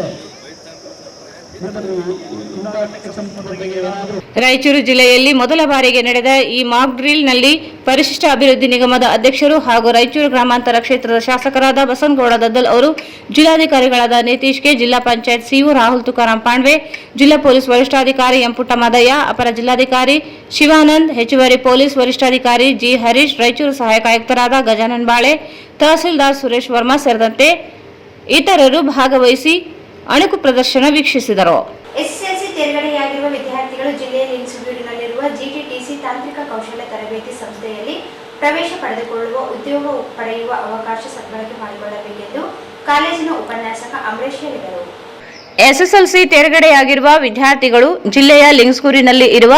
ರಾಯಚೂರು ಜಿಲ್ಲೆಯಲ್ಲಿ ಮೊದಲ ಬಾರಿಗೆ ನಡೆದ ಈ ಮಾಕ್ ಡ್ರಿಲ್ನಲ್ಲಿ ಪರಿಶಿಷ್ಟ ಅಭಿವೃದ್ಧಿ ನಿಗಮದ ಅಧ್ಯಕ್ಷರು ಹಾಗೂ ರಾಯಚೂರು ಗ್ರಾಮಾಂತರ ಕ್ಷೇತ್ರದ ಶಾಸಕರಾದ ಬಸನಗೌಡ ದದ್ದಲ್ ಅವರು ಜಿಲ್ಲಾಧಿಕಾರಿಗಳಾದ ನಿತೀಶ್ ಕೆ, ಜಿಲ್ಲಾ ಪಂಚಾಯತ್ ಸಿಇಒ ರಾಹುಲ್ ತುಕಾರಾಂ ಪಾಂಡ್ವೆ, ಜಿಲ್ಲಾ ಪೊಲೀಸ್ ವರಿಷ್ಠಾಧಿಕಾರಿ ಎಂ ಪುಟ್ಟಮದಯ್ಯ, ಅಪರ ಜಿಲ್ಲಾಧಿಕಾರಿ ಶಿವಾನಂದ್, ಹೆಚ್ಚುವರಿ ಪೊಲೀಸ್ ವರಿಷ್ಠಾಧಿಕಾರಿ ಜಿ ಹರೀಶ್, ರಾಯಚೂರು ಸಹಾಯಕ ಆಯುಕ್ತರಾದ ಗಜಾನನ್ ಬಾಳೆ, ತಹಸೀಲ್ದಾರ್ ಸುರೇಶ್ ವರ್ಮಾ ಸೇರಿದಂತೆ ಇತರರು ಭಾಗವಹಿಸಿ ಅಣುಕು ಪ್ರದರ್ಶನ ವೀಕ್ಷಿಸಿದರು. ಎಸ್ಎಸ್ಎಲ್ಸಿ ತೇರ್ಗಡೆಯಾಗಿರುವ ವಿದ್ಯಾರ್ಥಿಗಳು ಜಿಲ್ಲೆಯ ಲಿಂಗಸೂರಿನಲ್ಲಿರುವ ಜಿಟಿಟಿಸಿ ತಾಂತ್ರಿಕ ಕೌಶಲ್ಯ ತರಬೇತಿ ಸಂಸ್ಥೆಯಲ್ಲಿ ಪ್ರವೇಶ ಪಡೆದುಕೊಳ್ಳುವ ಉದ್ಯೋಗ ಪಡೆಯುವ ಅವಕಾಶ ಸದ್ಬಳಕೆ ಮಾಡಿಕೊಳ್ಳಬೇಕೆಂದು ಕಾಲೇಜಿನ ಉಪನ್ಯಾಸಕ ಅಮರೇಶ್ ಹೇಳಿದರು. ಎಸ್ಎಸ್ಎಲ್ಸಿ ತೇರ್ಗಡೆಯಾಗಿರುವ ವಿದ್ಯಾರ್ಥಿಗಳು ಜಿಲ್ಲೆಯ ಲಿಂಗಸೂರಿನಲ್ಲಿ ಇರುವ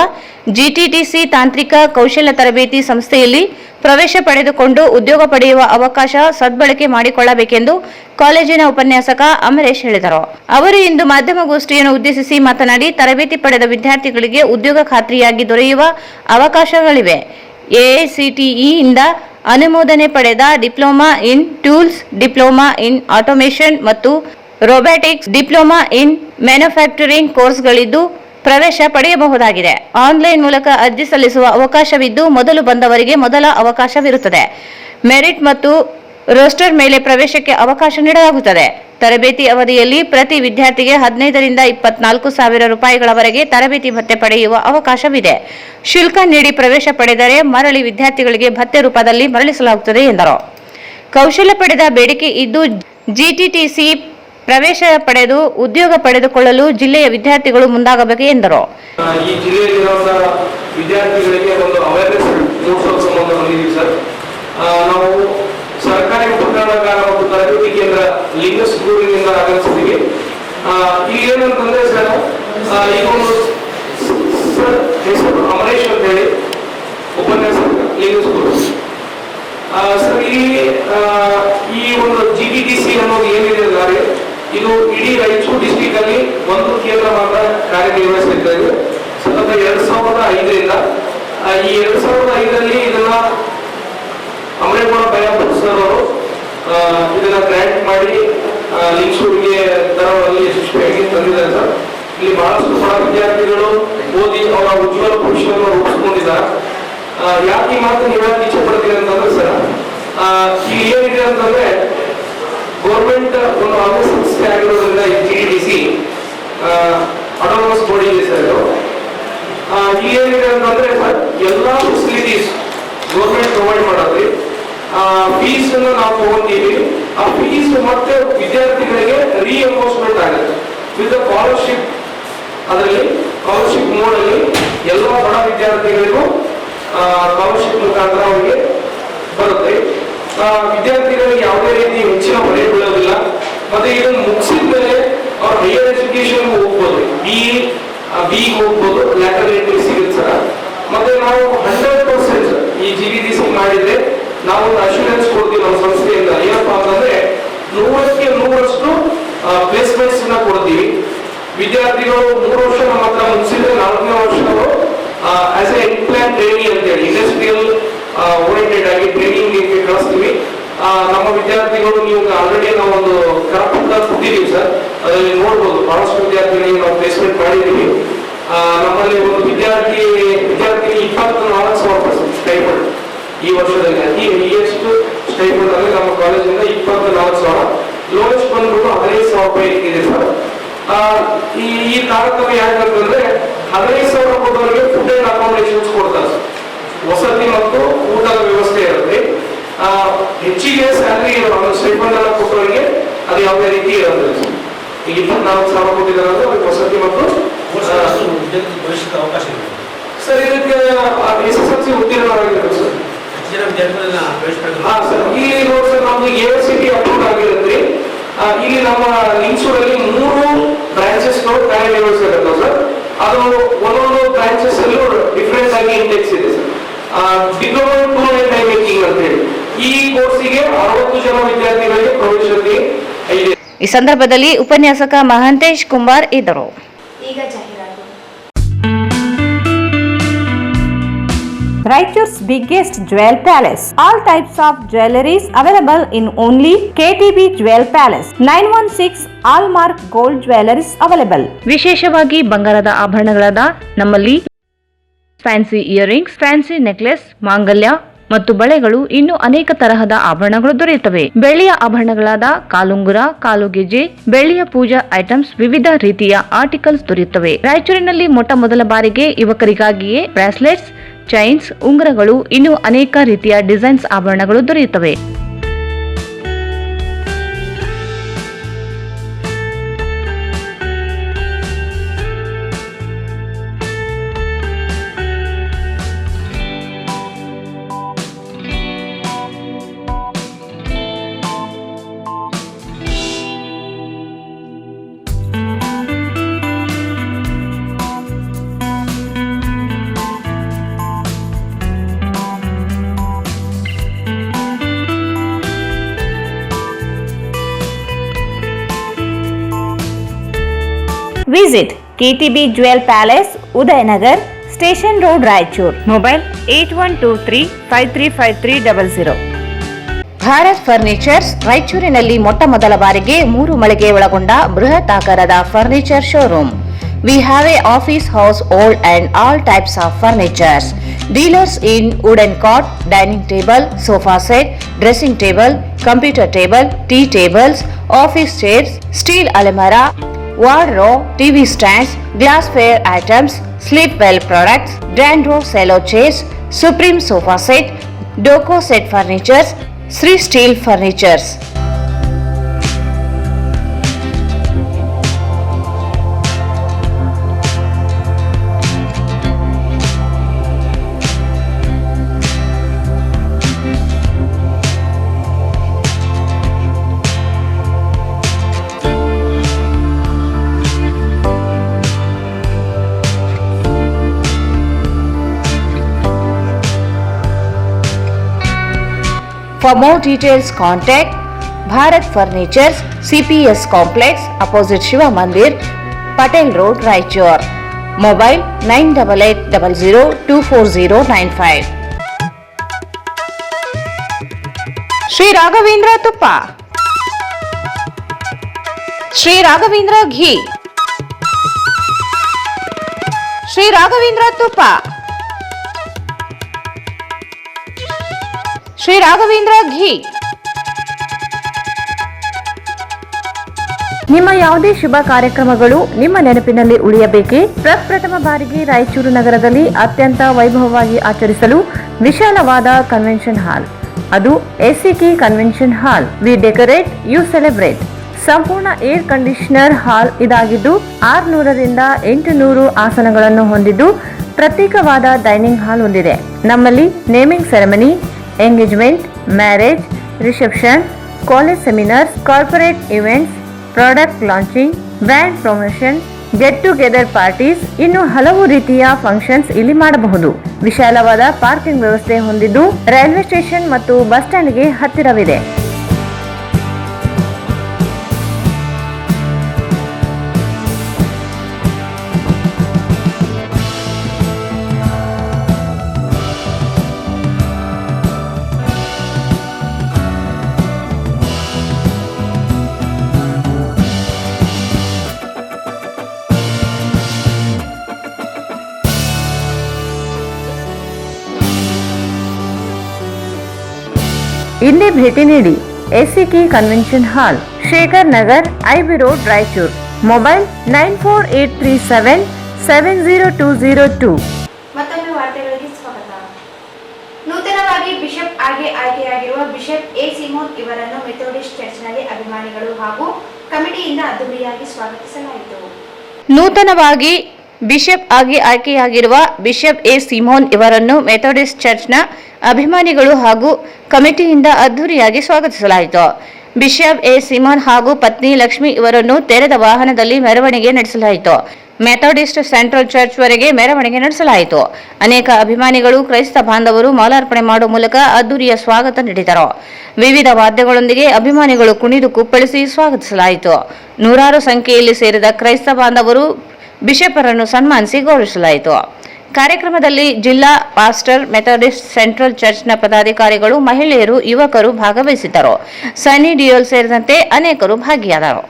ಜಿಟಿಟಿಸಿ ತಾಂತ್ರಿಕ ಕೌಶಲ್ಯ ತರಬೇತಿ ಸಂಸ್ಥೆಯಲ್ಲಿ ಪ್ರವೇಶ ಪಡೆದುಕೊಂಡು ಉದ್ಯೋಗ ಪಡೆಯುವ ಅವಕಾಶ ಸದ್ಬಳಕೆ ಮಾಡಿಕೊಳ್ಳಬೇಕೆಂದು ಕಾಲೇಜಿನ ಉಪನ್ಯಾಸಕ ಅಮರೇಶ್ ಹೇಳಿದರು. ಅವರು ಇಂದು ಮಾಧ್ಯಮಗೋಷ್ಠಿಯನ್ನು ಉದ್ದೇಶಿಸಿ ಮಾತನಾಡಿ, ತರಬೇತಿ ಪಡೆದ ವಿದ್ಯಾರ್ಥಿಗಳಿಗೆ ಉದ್ಯೋಗ ಖಾತ್ರಿಯಾಗಿ ದೊರೆಯುವ ಅವಕಾಶಗಳಿವೆ. ಎಐಸಿಟಿಇಯಿಂದ ಅನುಮೋದನೆ ಪಡೆದ diploma in tools, diploma in automation ಮತ್ತು ರೋಬೋಟಿಕ್ಸ್, ಡಿಪ್ಲೊಮಾ ಇನ್ ಮ್ಯಾನುಫ್ಯಾಕ್ಚರಿಂಗ್ ಕೋರ್ಸ್ಗಳಿದ್ದು ಪ್ರವೇಶ ಪಡೆಯಬಹುದಾಗಿದೆ. ಆನ್ಲೈನ್ ಮೂಲಕ ಅರ್ಜಿ ಸಲ್ಲಿಸುವ ಅವಕಾಶವಿದ್ದು ಮೊದಲು ಬಂದವರಿಗೆ ಮೊದಲ ಅವಕಾಶವಿರುತ್ತದೆ. ಮೆರಿಟ್ ಮತ್ತು ರೋಸ್ಟರ್ ಮೇಲೆ ಪ್ರವೇಶಕ್ಕೆ ಅವಕಾಶ ನೀಡಲಾಗುತ್ತದೆ. ತರಬೇತಿ ಅವಧಿಯಲ್ಲಿ ಪ್ರತಿ ವಿದ್ಯಾರ್ಥಿಗೆ 15 ರಿಂದ 24 ಸಾವಿರ ರೂಪಾಯಿಗಳವರೆಗೆ ತರಬೇತಿ ಭತ್ಯೆ ಪಡೆಯುವ ಅವಕಾಶವಿದೆ. ಶುಲ್ಕ ನೀಡಿ ಪ್ರವೇಶ ಪಡೆದರೆ ಮರಳಿ ವಿದ್ಯಾರ್ಥಿಗಳಿಗೆ ಭತ್ಯೆ ರೂಪದಲ್ಲಿ ಮರಳಿಸಲಾಗುತ್ತದೆ ಎಂದರು. ಕೌಶಲ್ಯ ಪಡೆದ ಬೇಡಿಕೆ ಇದ್ದು ಜಿಟಿಟಿಸಿ ಪ್ರವೇಶ ಪಡೆದು ಉದ್ಯೋಗ ಪಡೆದುಕೊಳ್ಳಲು ಜಿಲ್ಲೆಯ ವಿದ್ಯಾರ್ಥಿಗಳು ಮುಂದಾಗಬೇಕು ಎಂದರು. ಈ ಜಿಲ್ಲೆಯಲ್ಲಿರುವಂತಹ ವಿದ್ಯಾರ್ಥಿಗಳಿಗೆ ಒಂದು ಅವೇರ್ನೆಸ್ ಮೂಡಿಸುವ ಸಂಬಂಧ ಬಂದಿದ್ದೀವಿ ಸರ್. ನಾವು ಸರ್ಕಾರಿ ಉಪಕರಣಗಾರ ಮತ್ತು ತರಬೇತಿ ಕೇಂದ್ರ ಲಿಂಗಸೂರಿನಿಂದ ಆಗಮಿಸಿದ್ದೀವಿ. ಇಲ್ಲಿ ಏನಂತಂದ್ರೆ ಸರ್, ಈಗ ಒಂದು ಹೆಸರು ಅಮರೇಶ್ ಅಂತ ಹೇಳಿ ಉಪನ್ಯಾಸಕ ಲಿಂಗಸೂರು ಸರ್. ಈ ಒಂದು ಜಿಟಿಟಿಸಿ ಅನ್ನೋದು ಏನಿದೆ ಅಲ್ಲ, ಇದು ಇಡೀ ರಾಯಚೂರು ಡಿಸ್ಟಿಕ್ ಅಲ್ಲಿ ಒಂದು ಕೇಂದ್ರ ಮಾತ್ರ ಕಾರ್ಯನಿರ್ವಹಿಸ್ತಾ ಇದೆ. ಸತತ 2005ರಿಂದ ಈ 2005ರಲ್ಲಿ ಇದನ್ನ ಅಮರೇಗೌಡ ಭಯಾಪುರ ಸರ್ ಅವರು ಇದನ್ನ ಗ್ರಾಂಟ್ ಮಾಡಿ ಲಿಂಗಸೂರಿಗೆ ತರವಲ್ಲಿ ಯಶಸ್ವಿಯಾಗಿ ತಂದಿದ್ದಾರೆ ಸರ್. ಇಲ್ಲಿ ಬಹಳಷ್ಟು ಬಡ ವಿದ್ಯಾರ್ಥಿಗಳು ಓದಿ ಅವರ ಉಜ್ವಲ ಭವಿಷ್ಯವನ್ನು ರೂಪಿಸಿಕೊಂಡಿದ್ದಾರೆ. ಯಾಕೆ ಈ ಮಾತು ಹೇಳಕ್ಕೆ ಇಚ್ಛೆ ಪಡ್ತೀನಿ ಅಂತಂದ್ರೆ ಸರ್, ಇಲ್ಲಿ ಏನಿದೆ ಅಂತಂದ್ರೆ ಗೌರ್ಮೆಂಟ್ ಒಂದು ಅಂಗಸಂಸ್ಥೆ ಆಗಿರೋದ್ರಿಂದ ಈ ಜಿಟಿಟಿಸಿ ಆಟೋನಮಸ್ ಬಾಡಿ ಇದೆ ಸರ್. ಇಲ್ಲಿ ಏನಿದೆ ಅಂತಂದ್ರೆ ಸರ್, ಎಲ್ಲಾ ಫೆಸಿಲಿಟೀಸ್ ಗೌರ್ಮೆಂಟ್ ಪ್ರೊವೈಡ್ ಮಾಡೋದ್ರಿ. ಫೀಸ್ ಅನ್ನು ನಾವು ತಗೊಂತೀವಿ. ಆ ಫೀಸ್ ಮತ್ತೆ ವಿದ್ಯಾರ್ಥಿಗಳಿಗೆ ರಿಎಂಬರ್ಸ್ಮೆಂಟ್ ಆಗುತ್ತೆ ವಿತ್ ಸ್ಕಾಲರ್ಶಿಪ್. ಅದರಲ್ಲಿ ಸ್ಕಾಲರ್ಶಿಪ್ ಮೋಡ್ ಅಲ್ಲಿ ಎಲ್ಲ ಬಡ ವಿದ್ಯಾರ್ಥಿಗಳಿಗೂ ಸ್ಕಾಲರ್ಶಿಪ್ ಮುಖಾಂತರ ಅವರಿಗೆ ಬರುತ್ತೆ. ವಿದ್ಯಾರ್ಥಿಗಳಿಗೆ ಯಾವುದೇ ರೀತಿ ಹೆಚ್ಚಿನ ಹೊರೆ ಬೀಳೋದಿಲ್ಲ. ಮತ್ತೆ ಇದನ್ನು ಮುಗಿಸಿದ ಮೇಲೆ ಅವ್ರು ಹೈಯರ್ ಎಜುಕೇಶನ್ ಹೋಗ್ಬೋದು, ಬಿ ಹೋಗ್ಬೋದು, ಲ್ಯಾಟರಲ್ ಎಂಟ್ರಿ ಸಿಗುತ್ತೆ ಸರ್. ಮತ್ತೆ ನಾವು 100% ಈ ಜಿಟಿಟಿಸಿ ಮಾಡಿದ್ರೆ ನಾವು ಒಂದು ಅಶ್ಯೂರೆನ್ಸ್ ಕೊಡ್ತೀವಿ ನಮ್ಮ ಸಂಸ್ಥೆಯಿಂದ. ಏನಪ್ಪಾ ಅಂತಂದ್ರೆ 100ಕ್ಕೆ 100ರಷ್ಟು ಪ್ಲೇಸ್ಮೆಂಟ್ಸ್ ಕೊಡ್ತೀವಿ. ವಿದ್ಯಾರ್ಥಿಗಳು 3 ವರ್ಷ ನಮ್ಮ ಹತ್ರ ಮುಗಿಸಿದ್ರೆ 4ನೇ ವರ್ಷ ಆಸ್ ಎ ಇನ್ಪ್ಲಾಂಟ್ ಟ್ರೈನಿಂಗ್ ಅಂತ ಹೇಳಿ ಇಂಡಸ್ಟ್ರಿಯಲ್ ಓರಿಯೆಂಟೆಡ್ ಆಗಿ ಟ್ರೈನಿಂಗ್ ಕಳಿಸ್ತೀವಿ. ನಮ್ಮ ವಿದ್ಯಾರ್ಥಿಗಳು ನೀವು ಆಲ್ರೆಡಿ ನಾವು ಒಂದು ಕರಪತ್ರ ಕೊಟ್ಟಿದ್ದೀವಿ ಸರ್. ಅದರಲ್ಲಿ ನೋಡ್ಬೋದು ಬಹಳಷ್ಟು ವಿದ್ಯಾರ್ಥಿಗಳಿಗೆ ನಾವು ಪ್ಲೇಸ್ಮೆಂಟ್ ಮಾಡಿದ್ದೀವಿ. ನಮ್ಮಲ್ಲಿ ಒಂದು ವಿದ್ಯಾರ್ಥಿನಿ 24,000 ಸ್ಟೈಪಂಡ್ ಈ ವರ್ಷದಲ್ಲಿ ಅತಿ ಹೈಯೆಸ್ಟ್ ಸ್ಟೈಪಂಡ್ ಅಲ್ಲಿ ನಮ್ಮ ಕಾಲೇಜಿಂದ 24,000. ಲೋಯೆಸ್ಟ್ ಬಂದ್ಬಿಟ್ಟು 15,000 ರೂಪಾಯಿ ಇದೆ ಸರ್. ಈ ತಾರತಮ್ಯ ಯಾಕಂತಂದ್ರೆ 15,000 ಕೊಟ್ಟವರಿಗೆ ಫುಡ್ ಅಂಡ್ ಅಕಾಮಿಡೇಷನ್ಸ್ ಕೊಡ್ತಾರೆ ಸರ್. ವಸತಿ ಮತ್ತು ಊಟದ ವ್ಯವಸ್ಥೆ ಇರುತ್ತೆ. ಹೆಚ್ಚಿಗೆ ಸ್ಯಾಲರಿ ಸ್ಟೈಪಂಡ್ ಅನ್ನ ಕೊಟ್ಟವರಿಗೆ ಅದು ಯಾವುದೇ ರೀತಿ ಇರೋದಿಲ್ಲ ಸರ್. ಈಗ 24,000 ಕೊಟ್ಟಿದ್ದಾರೆ ಅಂದ್ರೆ ಅವ್ರಿಗೆ ವಸತಿ ಮತ್ತು ಭವಿಷ್ಯದ ಅವಕಾಶ ಇದೆ ಸರ್. ಇದಕ್ಕೆ ಎಸ್ಎಸ್ಎಲ್ಸಿ ಉತ್ತೀರ್ಣರಾಗಿರ್ಬೇಕು ಸರ್. ಸರ್ ಇಲ್ಲಿ ನೋಡಿ ಸರ್, ನಮ್ಗೆ ಎಐಸಿಟಿ ಅಪ್ರೂವ್ ಆಗಿರುತ್ತೆ. ಇಲ್ಲಿ ನಮ್ಮ ಲಿಂಗಸೂರಲ್ಲಿ 3 ಬ್ರಾಂಚಸ್ ಕಾರ್ಯನಿರ್ವಹಿಸಿರುತ್ತೆ ಸರ್. ಅದು ಒಂದೊಂದು ಬ್ರಾಂಚಸ್ ಅಲ್ಲೂ ಡಿಫ್ರೆಂಟ್ ಆಗಿ ಇಂಡೆಕ್ಸ್ ಇದೆ sir. Diploma in tool and dye making ಅಂತ ಹೇಳಿ ಈ ಕೋರ್ಸಿಗೆ 60 ಜನ ವಿದ್ಯಾರ್ಥಿಗಳಿಗೆ ಪ್ರವೇಶತೆ ಇದೆ. ಈ ಸಂದರ್ಭದಲ್ಲಿ ಉಪನ್ಯಾಸಕ ಮಹಾಂತೇಶ್ ಕುಮಾರ್ ಇದ್ದರು. ಈಗ ಜಾಹೀರಾತು. Raichur's biggest jewel palace. All types of jewelries available in only KTB Jewel Palace. 916 Allmark Gold Jewelries available. ವಿಶೇಷವಾಗಿ ಬಂಗಾರದ ಆಭರಣಗಳಾದ ನಮ್ಮಲ್ಲಿ ಫ್ಯಾನ್ಸಿ ಇಯರಿಂಗ್ಸ್, ಫ್ಯಾನ್ಸಿ ನೆಕ್ಲೆಸ್, ಮಾಂಗಲ್ಯ ಮತ್ತು ಬಳೆಗಳು ಇನ್ನೂ ಅನೇಕ ತರಹದ ಆಭರಣಗಳು ದೊರೆಯುತ್ತವೆ. ಬೆಳ್ಳಿಯ ಆಭರಣಗಳಾದ ಕಾಲುಂಗುರ, ಕಾಲುಗೆಜೆ, ಬೆಳ್ಳಿಯ ಪೂಜಾ ಐಟಮ್ಸ್, ವಿವಿಧ ರೀತಿಯ ಆರ್ಟಿಕಲ್ಸ್ ದೊರೆಯುತ್ತವೆ. ರಾಯಚೂರಿನಲ್ಲಿ ಮೊಟ್ಟ ಮೊದಲ ಬಾರಿಗೆ ಯುವಕರಿಗಾಗಿಯೇ ಬ್ರಾಸ್ಲೆಟ್ಸ್, ಚೈನ್ಸ್, ಉಂಗುರಗಳು ಇನ್ನೂ ಅನೇಕ ರೀತಿಯ ಡಿಸೈನ್ಸ್ ಆಭರಣಗಳು ದೊರೆಯುತ್ತವೆ. Visit KTB Jewel Palace, Udayanagar, Station Road, Raichur. Mobile 8123535300. Bharat furnitures ರಾಯಚೂರಿನಲ್ಲಿ ಮೊಟ್ಟ ಮೊದಲ ಬಾರಿಗೆ 3 ಮಳಿಗೆ ಒಳಗೊಂಡ ಬೃಹತ್ ಆಕಾರದ furniture showroom. We have a office house old and all types of furnitures. Dealers in wooden cot, dining table, sofa set, dressing table, computer table, tea tables, office chairs, steel almirah, wardrobe, TV stands, glassware items, sleepwell products, Dandro cello chairs, Supreme sofa set, Doco set furnitures, Sri Steel furnitures. For more details, contact Bharat Furnitures, CPS Complex, opposite Shiva Mandir, Patel Road, Raichur. Mobile 9880024095. Sri Raghavendra Tuppa, Sri Raghavendra Ghee, Sri Raghavendra Tuppa, Shri Raghavendra ghee. ನಿಮ್ಮ ಯಾವುದೇ ಶುಭ ಕಾರ್ಯಕ್ರಮಗಳು ನಿಮ್ಮ ನೆನಪಿನಲ್ಲಿ ಉಳಿಯಬೇಕೇ? ಪ್ರಪ್ರಥಮ ಬಾರಿಗೆ ರಾಯಚೂರು ನಗರದಲ್ಲಿ ಅತ್ಯಂತ ವೈಭವವಾಗಿ ಆಚರಿಸಲು ವಿಶಾಲವಾದ ಕನ್ವೆನ್ಷನ್ ಹಾಲ್, ಅದು ACK convention hall. We decorate, you celebrate. ಸಂಪೂರ್ಣ ಏರ್ ಕಂಡೀಷನರ್ ಹಾಲ್ ಇದಾಗಿದ್ದು 600 ರಿಂದ 800 ಆಸನಗಳನ್ನು ಹೊಂದಿದ್ದು ಪ್ರತ್ಯೇಕವಾದ ಡೈನಿಂಗ್ ಹಾಲ್ ಹೊಂದಿದೆ. ನಮ್ಮಲ್ಲಿ naming ceremony, engagement, marriage, reception, college seminars, corporate events, product launching, brand promotion, get together parties, ಇನ್ನು ಹಲವು ರೀತಿಯ ಫಂಕ್ಷನ್ಸ್ ಇಲ್ಲಿ ಮಾಡಬಹುದು. ವಿಶಾಲವಾದ ಪಾರ್ಕಿಂಗ್ ವ್ಯವಸ್ಥೆ ಹೊಂದಿದ್ದು ರೈಲ್ವೆ ಸ್ಟೇಷನ್ ಮತ್ತು ಬಸ್ ಸ್ಟ್ಯಾಂಡ್ಗೆ ಹತ್ತಿರವಿದೆ. ಇಲ್ಲಿ ಭೇಟಿ ನೀಡಿ. ಎಸಿಕೆ ಕನ್ವೆನ್ಷನ್ ಹಾಲ್, Shekhar Nagar, IB road, Raichur. Mobile 9483770202. ಮತ್ತೊಮ್ಮೆ ವಾರ್ತೆಗಳಿಗೆ ಸ್ವಾಗತ. ನೂತನವಾಗಿ ಬಿಷಪ್ ಆಗಿ ಆಯ್ಕೆಯಾಗಿರುವ ಬಿಷಪ್ ಎ ಸಿಮೋನ್ ಇವರನ್ನು ಮೆಥೋಡಿಸ್ಟ್ ಚರ್ಚ್ನಲ್ಲಿ ಅಭಿಮಾನಿಗಳು ಹಾಗೂ ಕಮಿಟಿಯಿಂದ ಅದ್ದೂರಿಯಾಗಿ ಸ್ವಾಗತಿಸಲಾಯಿತು. ನೂತನವಾಗಿ ಬಿಷಪ್ ಆಗಿ ಆಯ್ಕೆಯಾಗಿರುವ ಬಿಷಪ್ ಎ ಸಿಮೋನ್ ಇವರನ್ನು ಮೆಥೋಡಿಸ್ಟ್ ಚರ್ಚ್ನ ಅಭಿಮಾನಿಗಳು ಹಾಗೂ ಕಮಿಟಿಯಿಂದ ಅದ್ದೂರಿಯಾಗಿ ಸ್ವಾಗತಿಸಲಾಯಿತು. ಬಿಷಪ್ ಎ ಸಿಮೋನ್ ಹಾಗೂ ಪತ್ನಿ ಲಕ್ಷ್ಮಿ ಇವರನ್ನು ತೆರೆದ ವಾಹನದಲ್ಲಿ ಮೆರವಣಿಗೆ ನಡೆಸಲಾಯಿತು. ಮೆಥೋಡಿಸ್ಟ್ ಸೆಂಟ್ರಲ್ ಚರ್ಚ್ ವರೆಗೆ ಮೆರವಣಿಗೆ ನಡೆಸಲಾಯಿತು. ಅನೇಕ ಅಭಿಮಾನಿಗಳು, ಕ್ರೈಸ್ತ ಬಾಂಧವರು ಮಾಲಾರ್ಪಣೆ ಮಾಡುವ ಮೂಲಕ ಅದ್ದೂರಿಯ ಸ್ವಾಗತ ನೀಡಿದರು. ವಿವಿಧ ವಾದ್ಯಗಳೊಂದಿಗೆ ಅಭಿಮಾನಿಗಳು ಕುಣಿದು ಕುಪ್ಪಳಿಸಿ ಸ್ವಾಗತಿಸಲಾಯಿತು. ನೂರಾರು ಸಂಖ್ಯೆಯಲ್ಲಿ ಸೇರಿದ ಕ್ರೈಸ್ತ ಬಾಂಧವರು ಬಿಷಪರನ್ನು ಸನ್ಮಾನಿಸಿ ಗೌರವಿಸಲಾಯಿತು. ಕಾರ್ಯಕ್ರಮದಲ್ಲಿ ಜಿಲ್ಲಾ ಪಾಸ್ಟರ್ ಮೆಥಡಿಸ್ಟ್ ಸೆಂಟ್ರಲ್ ಚರ್ಚ್ನ ಪದಾಧಿಕಾರಿಗಳು, ಮಹಿಳೆಯರು, ಯುವಕರು ಭಾಗವಹಿಸಿದ್ದರು. ಸನ್ನಿ ಡಿಯೋಲ್ ಸೇರಿದಂತೆ ಅನೇಕರು ಭಾಗಿಯಾದರು.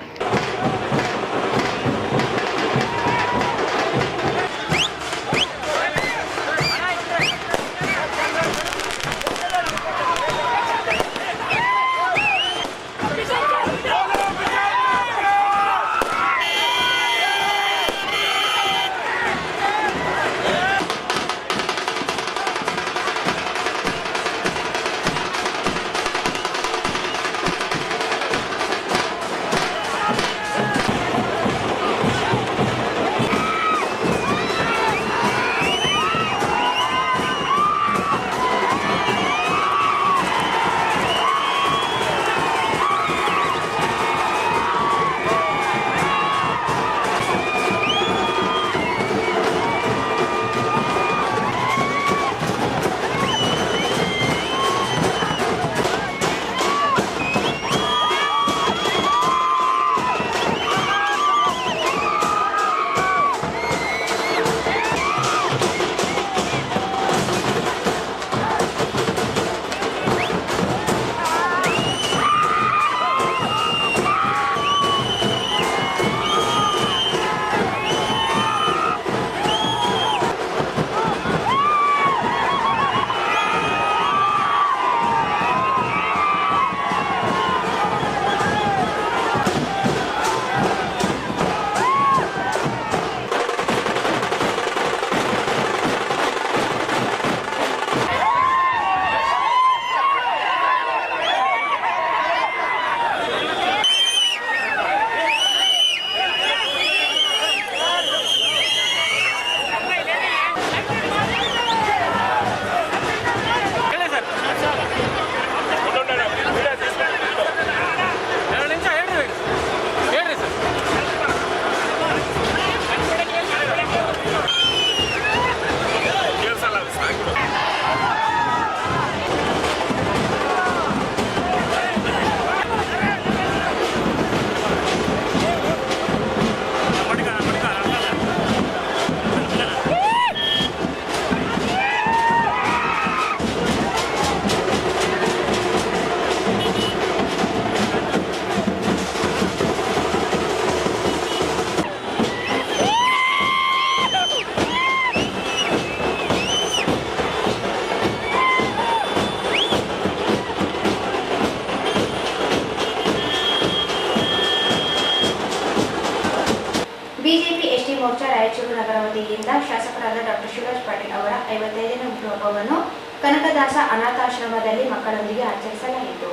ಬಿಜೆಪಿ ಎಸ್ಟಿ ಮೋರ್ಚಾ ರಾಯಚೂರು ನಗರ ವತಿಯಿಂದ ಶಾಸಕರಾದ ಡಾಕ್ಟರ್ ಶಿವರಾಜ್ ಪಾಟೀಲ್ ಅವರ 55ನೇ ಹುಟ್ಟುಹಬ್ಬವನ್ನು ಕನಕದಾಸ ಅನಾಥಾಶ್ರಮದಲ್ಲಿ ಮಕ್ಕಳೊಂದಿಗೆ ಆಚರಿಸಲಾಯಿತು.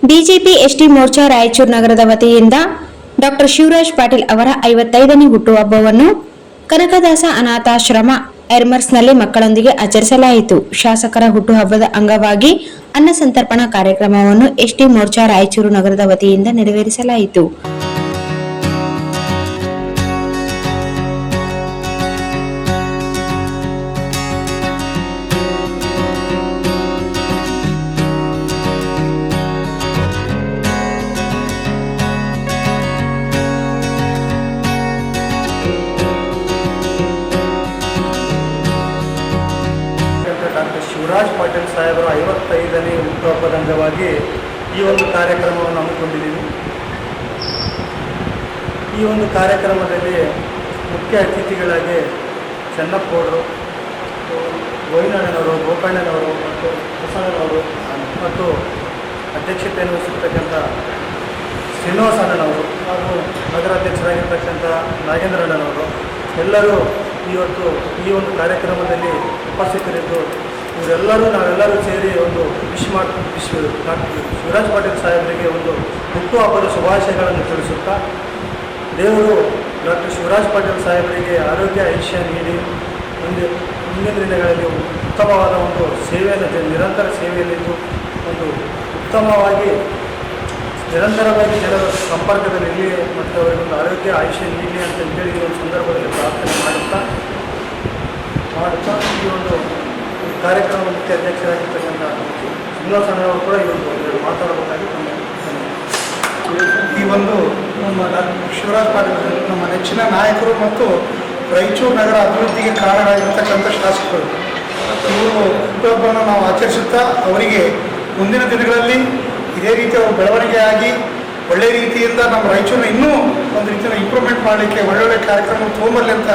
ಬಿಜೆಪಿ ಎಸ್ಟಿ ಮೋರ್ಚಾ ರಾಯಚೂರು ನಗರದ ವತಿಯಿಂದ ಡಾಕ್ಟರ್ ಶಿವರಾಜ್ ಪಾಟೀಲ್ ಅವರ 55ನೇ ಹುಟ್ಟುಹಬ್ಬವನ್ನು ಕನಕದಾಸ ಅನಾಥಾಶ್ರಮ ಎರ್ಮರ್ಸ್ನಲ್ಲಿ ಮಕ್ಕಳೊಂದಿಗೆ ಆಚರಿಸಲಾಯಿತು. ಶಾಸಕರ ಹುಟ್ಟುಹಬ್ಬದ ಅಂಗವಾಗಿ ಅನ್ನ ಸಂತರ್ಪಣಾ ಕಾರ್ಯಕ್ರಮವನ್ನು ಎಸ್ಟಿ ಮೋರ್ಚಾ ರಾಯಚೂರು ನಗರದ ವತಿಯಿಂದ ನೆರವೇರಿಸಲಾಯಿತು. ಡಾಕ್ಟರ್ ಶಿವರಾಜ್ ಪಾಟೀಲ್ ಸಾಹೇಬರ 55ನೇ ಹುಟ್ಟುಹಬ್ಬದ ಅಂಗವಾಗಿ ಈ ಒಂದು ಕಾರ್ಯಕ್ರಮವನ್ನು ಹಮ್ಮಿಕೊಂಡಿದ್ದೀವಿ. ಈ ಒಂದು ಕಾರ್ಯಕ್ರಮದಲ್ಲಿ ಮುಖ್ಯ ಅತಿಥಿಗಳಾಗಿ ಚೆನ್ನಪ್ಪಗೌಡರು, ಗೋವಿಂದಣ್ಣನವರು, ಗೋಕಣ್ಣನವರು ಮತ್ತು ಪ್ರಸನ್ನನವರು ಮತ್ತು ಅಧ್ಯಕ್ಷತೆಯನ್ನು ವಹಿಸಿರ್ತಕ್ಕಂಥ ಶ್ರೀನಿವಾಸಣ್ಣನವರು ಹಾಗೂ ನಗರಾಧ್ಯಕ್ಷರಾಗಿರ್ತಕ್ಕಂಥ ನಾಗೇಂದ್ರಣ್ಣನವರು ಎಲ್ಲರೂ ಇವತ್ತು ಈ ಒಂದು ಕಾರ್ಯಕ್ರಮದಲ್ಲಿ ಉಪಸ್ಥಿತರಿದ್ದು ನಾವೆಲ್ಲರೂ ಸೇರಿ ಒಂದು ಡಾಕ್ಟರ್ ಶಿವರಾಜ್ ಪಾಟೀಲ್ ಸಾಹೇಬರಿಗೆ ಒಂದು ಹುಟ್ಟುಹಬ್ಬದ ಶುಭಾಶಯಗಳನ್ನು ತಿಳಿಸುತ್ತಾ ದೇವರು ಡಾಕ್ಟರ್ ಶಿವರಾಜ್ ಪಾಟೀಲ್ ಸಾಹೇಬರಿಗೆ ಆರೋಗ್ಯ ಆಯುಷ್ಯ ನೀಡಿ ಮುಂದಿನ ದಿನಗಳಲ್ಲಿ ಉತ್ತಮವಾದ ಒಂದು ಸೇವೆಯನ್ನು ನಿರಂತರ ಸೇವೆಯಲ್ಲಿದ್ದು ಒಂದು ಉತ್ತಮವಾಗಿ ನಿರಂತರವಾಗಿ ಜನರ ಸಂಪರ್ಕದಲ್ಲಿ ಮತ್ತು ಅವರಿಗೆ ಒಂದು ಆರೋಗ್ಯ ಆಯುಷ್ಯ ನೀಡಲಿ ಅಂತೇಳಿ ಈ ಒಂದು ಸಂದರ್ಭದಲ್ಲಿ ಪ್ರಾರ್ಥನೆ ಮಾಡುತ್ತಾ ಈ ಒಂದು ಕಾರ್ಯಕ್ರಮ ಮುಖ್ಯ ಅಧ್ಯಕ್ಷರಾಗಿರ್ತಕ್ಕಂಥ ಶ್ರೀನಿವಾಸಣ್ಣವರು ಕೂಡ ಈ ಒಂದು ಮಾತಾಡಬೇಕಾಗಿ ಈ ಒಂದು ನಮ್ಮ ಡಾಕ್ಟರ್ ಶಿವರಾಜ್ ಪಾಟೀಲ್ ನಮ್ಮ ನೆಚ್ಚಿನ ನಾಯಕರು ಮತ್ತು ರಾಯಚೂರು ನಗರ ಅಭಿವೃದ್ಧಿಗೆ ಕಾರಣರಾಗಿರ್ತಕ್ಕಂಥ ಶಾಸಕರು ಇವರು ಹುಟ್ಟುಹಬ್ಬವನ್ನು ನಾವು ಆಚರಿಸುತ್ತಾ ಅವರಿಗೆ ಮುಂದಿನ ದಿನಗಳಲ್ಲಿ ಇದೇ ರೀತಿ ಅವರು ಬೆಳವಣಿಗೆ ಆಗಿ ಒಳ್ಳೆಯ ರೀತಿಯಿಂದ ನಮ್ಮ ರಾಯಚೂರನ್ನ ಇನ್ನೂ ಒಂದು ರೀತಿಯ ಇಂಪ್ರೂವ್ಮೆಂಟ್ ಮಾಡಲಿಕ್ಕೆ ಒಳ್ಳೊಳ್ಳೆ ಕಾರ್ಯಕ್ರಮ ತೊಗೊಂಬರಲಿ ಅಂತ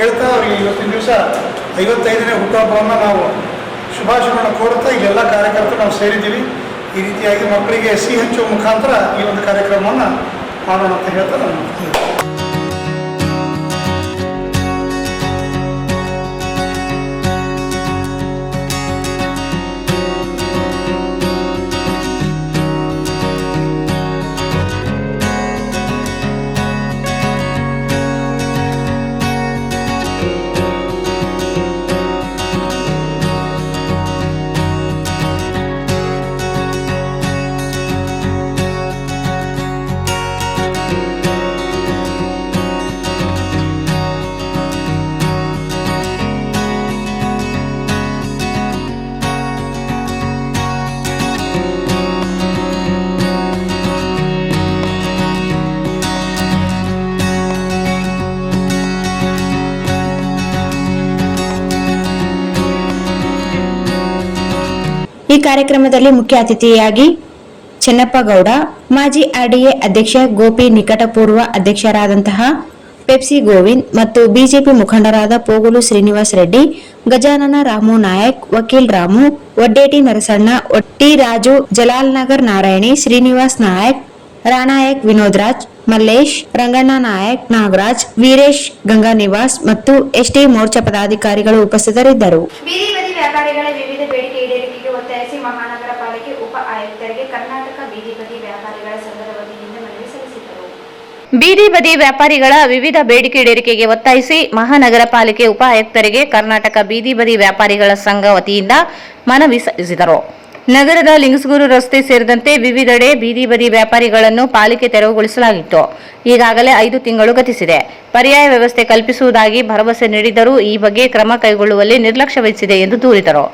ಹೇಳ್ತಾ ಅವರಿಗೆ ಇವತ್ತಿನ ದಿವಸ 55ನೇ ಹುಟ್ಟುಹಬ್ಬವನ್ನು ನಾವು ಶುಭಾಶಯಗಳನ್ನು ಕೋರುತ್ತಾ ಇಲ್ಲೆಲ್ಲ ಕಾರ್ಯಕರ್ತರು ನಾವು ಸೇರಿದ್ದೀವಿ. ಈ ರೀತಿಯಾಗಿ ಮಕ್ಕಳಿಗೆ ಸಿಹಿ ಹಂಚುವ ಮುಖಾಂತರ ಈ ಒಂದು ಕಾರ್ಯಕ್ರಮವನ್ನು ಮಾಡೋಣ ಅಂತ ಹೇಳ್ತಾ ನಾನು ಈ ಕಾರ್ಯಕ್ರಮದಲ್ಲಿ ಮುಖ್ಯ ಅತಿಥಿಯಾಗಿ ಚೆನ್ನಪ್ಪ ಗೌಡ, ಮಾಜಿ ಆರ್ಡಿಎ ಅಧ್ಯಕ್ಷ ಗೋಪಿ, ನಿಕಟಪೂರ್ವ ಅಧ್ಯಕ್ಷರಾದಂತಹ ಪೆಪ್ಸಿ ಗೋವಿಂದ್ ಮತ್ತು ಬಿಜೆಪಿ ಮುಖಂಡರಾದ ಪೋಗುಲು ಶ್ರೀನಿವಾಸ್ ರೆಡ್ಡಿ, ಗಜಾನನ ರಾಮು ನಾಯಕ್, ವಕೀಲ್ ರಾಮು, ವಡ್ಡೇಟಿ ನರಸಣ್ಣ, ಟಿ ರಾಜು, ಜಲಾಲ್ ನಗರ್ ನಾರಾಯಣಿ, ಶ್ರೀನಿವಾಸ್ ನಾಯಕ್, ರಾನಾಯಕ್ ವಿನೋದ್ ರಾಜ್, ಮಲ್ಲೇಶ್, ರಂಗಣ್ಣ ನಾಯಕ್, ನಾಗರಾಜ್, ವೀರೇಶ್, ಗಂಗಾ ನಿವಾಸ್ ಮತ್ತು ಎಸ್ಟಿ ಮೋರ್ಚಾ ಪದಾಧಿಕಾರಿಗಳು ಉಪಸ್ಥಿತರಿದ್ದರು. ಬೀದಿ ಬದಿ ವ್ಯಾಪಾರಿಗಳ ವಿವಿಧ ಬೇಡಿಕೆ ಈಡೇರಿಕೆಗೆ ಒತ್ತಾಯಿಸಿ ಮಹಾನಗರ ಪಾಲಿಕೆ ಉಪ ಆಯುಕ್ತರಿಗೆ ಕರ್ನಾಟಕ ಬೀದಿ ಬದಿ ವ್ಯಾಪಾರಿಗಳ ಸಂಘದ ವತಿಯಿಂದ ಮನವಿ ಸಲ್ಲಿಸಿದರು. ಬೀದಿ ಬದಿ ವ್ಯಾಪಾರಿಗಳ ವಿವಿಧ ಬೇಡಿಕೆ ಈಡೇರಿಕೆಗೆ ಒತ್ತಾಯಿಸಿ ಮಹಾನಗರ ಪಾಲಿಕೆ ಉಪ ಆಯುಕ್ತರಿಗೆ ಕರ್ನಾಟಕ ಬೀದಿ ಬದಿ ವ್ಯಾಪಾರಿಗಳ ಸಂಘ ವತಿಯಿಂದ ಮನವಿ ಸಲ್ಲಿಸಿದರು. ನಗರದ ಲಿಂಗಸಗೂರು ರಸ್ತೆ ಸೇರಿದಂತೆ ವಿವಿಧೆಡೆ ಬೀದಿ ಬದಿ ವ್ಯಾಪಾರಿಗಳನ್ನು ಪಾಲಿಕೆ ತೆರವುಗೊಳಿಸಲಾಗಿತ್ತು. ಈಗಾಗಲೇ 5 ತಿಂಗಳು ಗತಿಸಿದೆ. ಪರ್ಯಾಯ ವ್ಯವಸ್ಥೆ ಕಲ್ಪಿಸುವುದಾಗಿ ಭರವಸೆ ನೀಡಿದರೂ ಈ ಬಗ್ಗೆ ಕ್ರಮ ಕೈಗೊಳ್ಳುವಲ್ಲಿ ನಿರ್ಲಕ್ಷ್ಯ ವಹಿಸಿದೆ ಎಂದು ದೂರಿದರು.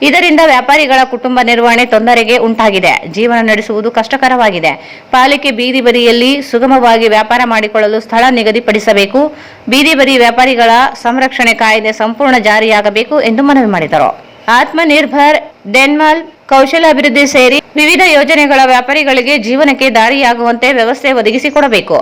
ಇದರಿಂದ ವ್ಯಾಪಾರಿಗಳ ಕುಟುಂಬ ನಿರ್ವಹಣೆ ತೊಂದರೆಗೆ ಉಂಟಾಗಿದೆ. ಜೀವನ ನಡೆಸುವುದು ಕಷ್ಟಕರವಾಗಿದೆ. ಪಾಲಿಕೆ ಬೀದಿ ಬದಿಯಲ್ಲಿ ಸುಗಮವಾಗಿ ವ್ಯಾಪಾರ ಮಾಡಿಕೊಳ್ಳಲು ಸ್ಥಳ ನಿಗದಿಪಡಿಸಬೇಕು. ಬೀದಿ ಬದಿ ವ್ಯಾಪಾರಿಗಳ ಸಂರಕ್ಷಣೆ ಕಾಯ್ದೆ ಸಂಪೂರ್ಣ ಜಾರಿಯಾಗಬೇಕು ಎಂದು ಮನವಿ ಮಾಡಿದರು. ಆತ್ಮನಿರ್ಭರ್, ಡೆನ್ಮಾಲ್, ಕೌಶಲ್ಯಾಭಿವೃದ್ಧಿ ಸೇರಿ ವಿವಿಧ ಯೋಜನೆಗಳ ವ್ಯಾಪಾರಿಗಳಿಗೆ ಜೀವನಕ್ಕೆ ದಾರಿಯಾಗುವಂತೆ ವ್ಯವಸ್ಥೆ ಒದಗಿಸಿಕೊಡಬೇಕು.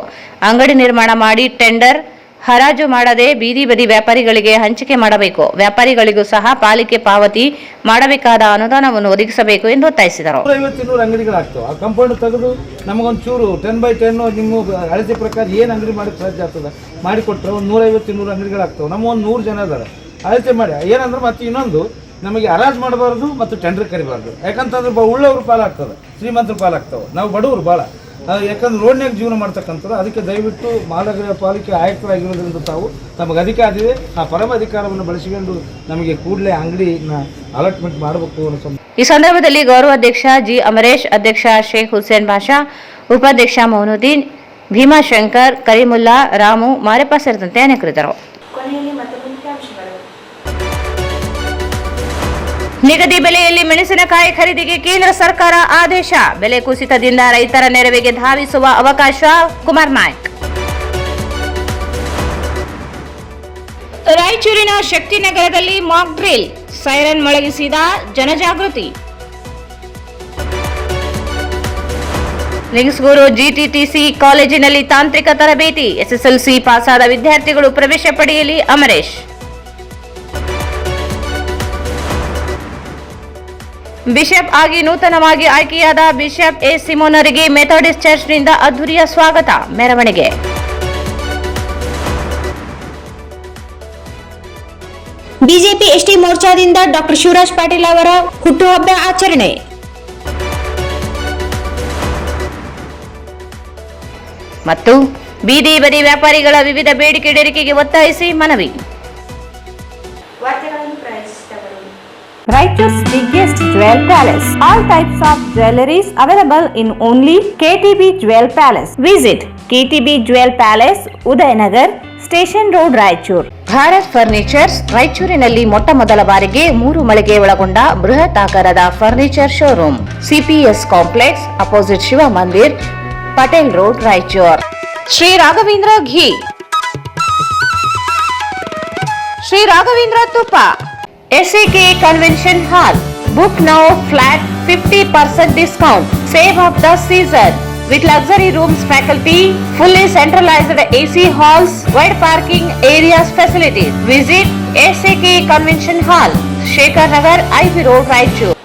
ಅಂಗಡಿ ನಿರ್ಮಾಣ ಮಾಡಿ ಟೆಂಡರ್ ಹರಾಜು ಮಾಡದೆ ಬೀದಿ ಬದಿ ವ್ಯಾಪಾರಿಗಳಿಗೆ ಹಂಚಿಕೆ ಮಾಡಬೇಕು. ವ್ಯಾಪಾರಿಗಳಿಗೂ ಸಹ ಪಾಲಿಕೆ ಪಾವತಿ ಮಾಡಬೇಕಾದ ಅನುದಾನವನ್ನು ಒದಗಿಸಬೇಕು ಎಂದು ಒತ್ತಾಯಿಸಿದರು. 150-200 ಅಂಗಡಿಗಳಾಗ್ತವೆ. ಆ ಕಾಂಪೌಂಡ್ ತೆಗೆದು ನಮಗೊಂದು ಚೂರು 10x10 ನಿಮ್ಮ ಅಳತೆ ಪ್ರಕಾರ ಏನು ಅಂಗಡಿ ಮಾಡಿ ಸಾಧ್ಯ ಆಗ್ತದೆ ಮಾಡಿಕೊಟ್ರೆ ಒಂದು 150-200 ಅಂಗಡಿಗಳಾಗ್ತವೆ. ನಮ್ಮ ಒಂದು 100 ಜನ ಇದ್ದಾರೆ. ಅಳತೆ ಮಾಡಿ ಏನಂದ್ರೆ ಮತ್ತೆ ಇನ್ನೊಂದು ನಮಗೆ ಹರಾಜು ಮಾಡಬಾರ್ದು ಮತ್ತು ಟೆಂಡರ್ ಕರಿಬಾರ್ದು. ಯಾಕಂತಂದ್ರೆ ಉಳ್ಳವರು ಪಾಲಾಗ್ತದೆ, ಶ್ರೀಮಂತರ ಪಾಲಾಗ್ತವೆ, ನಾವು ಬಡವರು ಭಾಳ. ಯಾಕಂದ್ರೆ ರೋಡ್ನಾಗ ಜೀವನ ಮಾಡ್ತಕ್ಕಂಥದ್ದು. ಅದಕ್ಕೆ ದಯವಿಟ್ಟು ಮಹಾನಗರ ಪಾಲಿಕೆ ಆಯುಕ್ತರಾಗಿರೋದ್ರಿಂದ ತಾವು ನಮಗೆ ಅಧಿಕಾರ ಇದೆ, ಆ ಪರಮ ಅಧಿಕಾರವನ್ನು ಬಳಸಿಕೊಂಡು ನಮಗೆ ಕೂಡಲೇ ಅಂಗಡಿನ ಅಲಾಟ್ಮೆಂಟ್ ಮಾಡಬೇಕು ಅನ್ನೋ. ಈ ಸಂದರ್ಭದಲ್ಲಿ ಗೌರವಾಧ್ಯಕ್ಷ ಜಿ ಅಮರೇಶ್, ಅಧ್ಯಕ್ಷ ಶೇಖ್ ಹುಸೇನ್ ಬಾಷಾ, ಉಪಾಧ್ಯಕ್ಷ ಮೌನುದ್ದೀನ್, ಭೀಮಾಶಂಕರ್, ಕರೀಮುಲ್ಲಾ, ರಾಮು, ಮಾರೆಪ್ಪ ಸೇರಿದಂತೆ ಅನೇಕರಿದ್ದರು. ನಿಗದಿ ಬೆಲೆಯಲ್ಲಿ ಮೆಣಸಿನಕಾಯಿ ಖರೀದಿಗೆ ಕೇಂದ್ರ ಸರ್ಕಾರ ಆದೇಶ. ಬೆಲೆ ಕುಸಿತದಿಂದ ರೈತರ ನೆರವಿಗೆ ಧಾವಿಸುವ ಅವಕಾಶ. ಕುಮಾರ್ ನಾಯ್ಕ್. ರಾಯಚೂರಿನ ಶಕ್ತಿನಗರದಲ್ಲಿ ಮಾಕ್ ಡ್ರಿಲ್, ಸೈರನ್ ಮೊಳಗಿಸಿದ ಜನಜಾಗೃತಿ. ಲಿಂಗಸಗೂರು ಜಿಟಿಟಿಸಿ ಕಾಲೇಜಿನಲ್ಲಿ ತಾಂತ್ರಿಕ ತರಬೇತಿ. ಎಸ್ಎಸ್ಎಲ್ಸಿ ಪಾಸಾದ ವಿದ್ಯಾರ್ಥಿಗಳು ಪ್ರವೇಶ ಪಡೆಯಲಿ. ಅಮರೇಶ್. ಬಿಷಪ್ ಆಗಿ ನೂತನವಾಗಿ ಆಯ್ಕೆಯಾದ ಬಿಷಪ್ ಎ ಸಿಮೋನರಿಗೆ ಮೆಥೋಡಿಸ್ಟ್ ಚರ್ಚ್ನಿಂದ ಅದ್ದೂರಿಯ ಸ್ವಾಗತ. ಮೆರವಣಿಗೆ. ಬಿಜೆಪಿ ಎಸ್ಟಿ ಮೋರ್ಚಾದಿಂದ ಡಾಕ್ಟರ್ ಶಿವರಾಜ್ ಪಾಟೀಲ್ ಅವರ ಹುಟ್ಟುಹಬ್ಬ ಆಚರಣೆ. ಮತ್ತು ಬೀದಿ ಬದಿ ವ್ಯಾಪಾರಿಗಳ ವಿವಿಧ ಬೇಡಿಕೆ ಈಡೇರಿಕೆಗೆ ಒತ್ತಾಯಿಸಿ ಮನವಿ. Raichur's biggest jewel palace. All types of jewelries available in only KTB Jewel Palace. Visit KTB Jewel Palace, Udayanagar, Station Road, Raichur. Bharat furnitures ರಾಯಚೂರಿನಲ್ಲಿ ಮೊಟ್ಟ ಮೊದಲ ಬಾರಿಗೆ 3 ಮಳಿಗೆ ಒಳಗೊಂಡ ಬೃಹತ್ ಆಕಾರದ furniture showroom. CPS complex, opposite Shiva Mandir, Patel road, Raichur. Shri Raghavendra ghee, Sri Raghavendra Tupa, SAK Convention Hall. Book now, flat 50% discount. Save of the season with luxury rooms, faculty, fully centralized AC halls, wide parking areas facilities. Visit SAK Convention Hall, Shekhar Nagar, IV Road, Raichur.